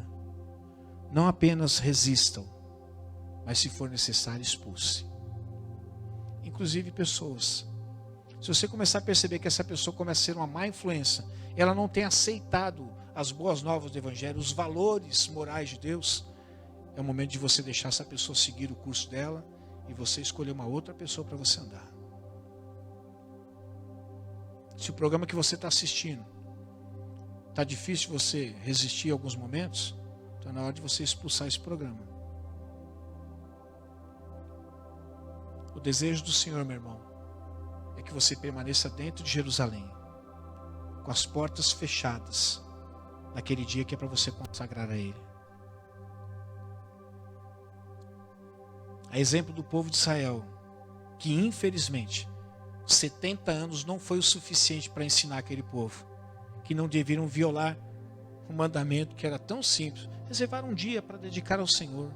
não apenas resistam, mas se for necessário, expulse. Inclusive pessoas. Se você começar a perceber que essa pessoa começa a ser uma má influência, ela não tem aceitado as boas novas do Evangelho, os valores morais de Deus, é o momento de você deixar essa pessoa seguir o curso dela e você escolher uma outra pessoa para você andar. Se o programa que você está assistindo está difícil de você resistir a alguns momentos, então é na hora de você expulsar esse programa. O desejo do Senhor, meu irmão, é que você permaneça dentro de Jerusalém, com as portas fechadas, naquele dia que é para você consagrar a Ele. A exemplo do povo de Israel, que infelizmente 70 anos não foi o suficiente para ensinar aquele povo que não deveriam violar um mandamento que era tão simples. Reservar um dia para dedicar ao Senhor.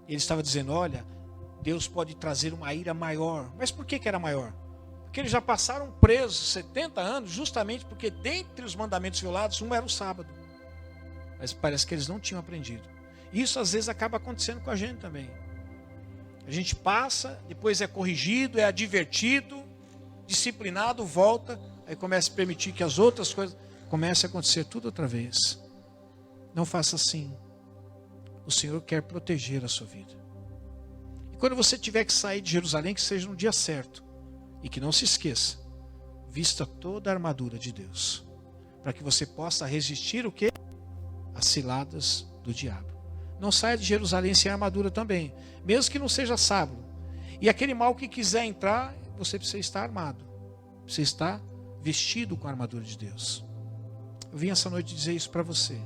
Ele estava dizendo, olha, Deus pode trazer uma ira maior. Mas por que era maior? Porque eles já passaram presos 70 anos, justamente porque dentre os mandamentos violados, um era o sábado. Mas parece que eles não tinham aprendido. Isso às vezes acaba acontecendo com a gente também. A gente passa, depois é corrigido, é advertido, disciplinado, volta, aí começa a permitir que as outras coisas comecem a acontecer tudo outra vez. Não faça assim. O Senhor quer proteger a sua vida. E quando você tiver que sair de Jerusalém, que seja no dia certo. E que não se esqueça, vista toda a armadura de Deus. Para que você possa resistir o quê? As ciladas do diabo. Não saia de Jerusalém sem armadura também. Mesmo que não seja sábado. E aquele mal que quiser entrar, você precisa estar armado. Precisa estar vestido com a armadura de Deus. Eu vim essa noite dizer isso para você.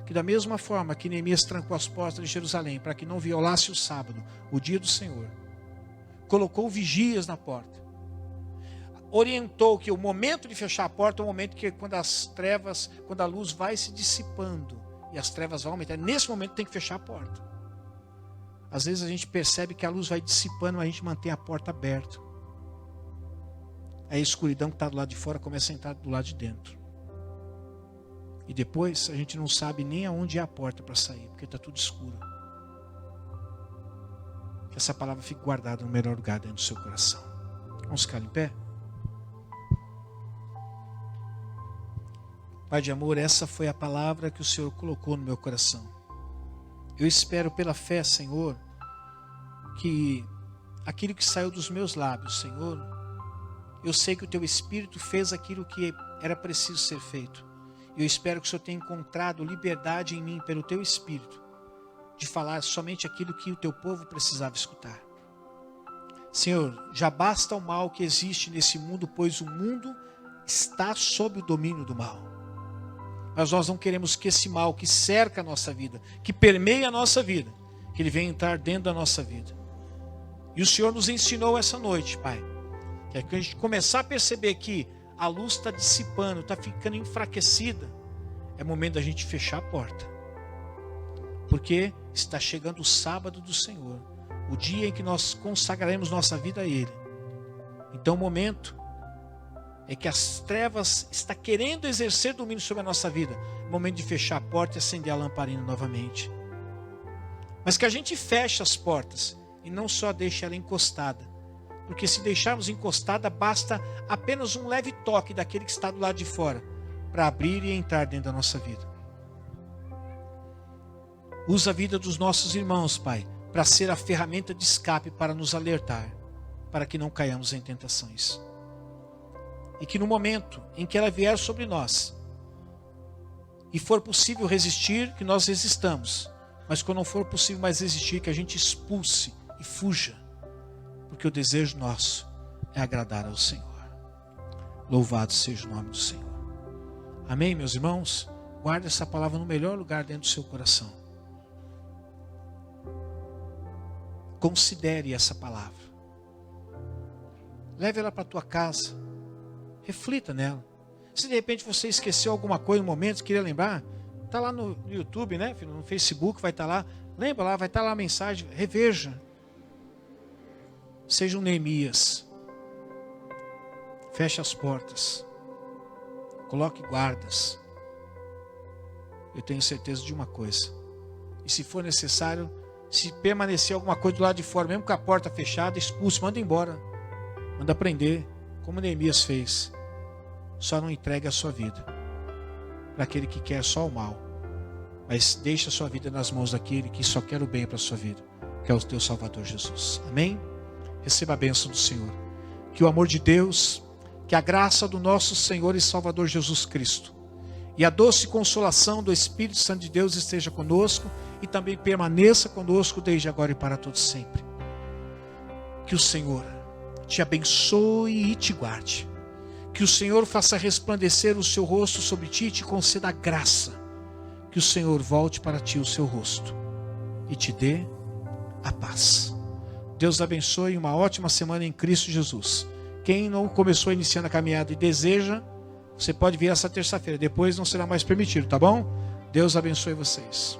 Que da mesma forma que Neemias trancou as portas de Jerusalém para que não violasse o sábado, o dia do Senhor, colocou vigias na porta, orientou que o momento de fechar a porta é o momento que quando a luz vai se dissipando e as trevas vão aumentar, nesse momento tem que fechar a porta. Às vezes a gente percebe que a luz vai dissipando, mas a gente mantém a porta aberta. Aí a escuridão que está do lado de fora começa a entrar do lado de dentro. E depois a gente não sabe nem aonde é a porta para sair, porque está tudo escuro. Que essa palavra fique guardada no melhor lugar dentro do seu coração. Vamos ficar em pé? Pai de amor, essa foi a palavra que o Senhor colocou no meu coração. Eu espero pela fé, Senhor, que aquilo que saiu dos meus lábios, Senhor, eu sei que o Teu Espírito fez aquilo que era preciso ser feito. Eu espero que o Senhor tenha encontrado liberdade em mim pelo Teu Espírito, de falar somente aquilo que o Teu povo precisava escutar. Senhor, já basta o mal que existe nesse mundo, pois o mundo está sob o domínio do mal. Mas nós não queremos que esse mal que cerca a nossa vida, que permeia a nossa vida, que ele venha entrar dentro da nossa vida. E o Senhor nos ensinou essa noite, Pai, que é que a gente começar a perceber que a luz está dissipando, está ficando enfraquecida, é momento da gente fechar a porta. Porque está chegando o sábado do Senhor, o dia em que nós consagraremos nossa vida a Ele. Então o momento é que as trevas estão querendo exercer domínio sobre a nossa vida. Momento de fechar a porta e acender a lamparina novamente. Mas que a gente feche as portas e não só deixe ela encostada. Porque se deixarmos encostada, basta apenas um leve toque daquele que está do lado de fora para abrir e entrar dentro da nossa vida. Usa a vida dos nossos irmãos, Pai, para ser a ferramenta de escape para nos alertar, para que não caiamos em tentações. E que no momento em que ela vier sobre nós, e for possível resistir, que nós resistamos. Mas quando não for possível mais resistir, que a gente expulse e fuja. Porque o desejo nosso é agradar ao Senhor. Louvado seja o nome do Senhor. Amém, meus irmãos? Guarde essa palavra no melhor lugar dentro do seu coração. Considere essa palavra. Leve ela para a tua casa. Reflita nela. Se de repente você esqueceu alguma coisa no momento, queria lembrar, está lá no YouTube, né, filho? No Facebook vai estar lá. Lembra lá, vai estar lá a mensagem. Reveja. Seja um Neemias. Feche as portas. Coloque guardas. Eu tenho certeza de uma coisa. E se for necessário, se permanecer alguma coisa do lado de fora, mesmo com a porta fechada, expulse, manda embora. Manda prender, como Neemias fez. Só não entregue a sua vida para aquele que quer só o mal. Mas deixe a sua vida nas mãos daquele que só quer o bem para a sua vida, que é o teu Salvador Jesus. Amém? Receba a bênção do Senhor. Que o amor de Deus, que a graça do nosso Senhor e Salvador Jesus Cristo e a doce consolação do Espírito Santo de Deus esteja conosco e também permaneça conosco desde agora e para todo sempre. Que o Senhor te abençoe e te guarde. Que o Senhor faça resplandecer o seu rosto sobre ti e te conceda graça. Que o Senhor volte para ti o seu rosto e te dê a paz. Deus abençoe, uma ótima semana em Cristo Jesus. Quem não começou iniciando a caminhada e deseja, você pode vir essa terça-feira. Depois não será mais permitido, tá bom? Deus abençoe vocês.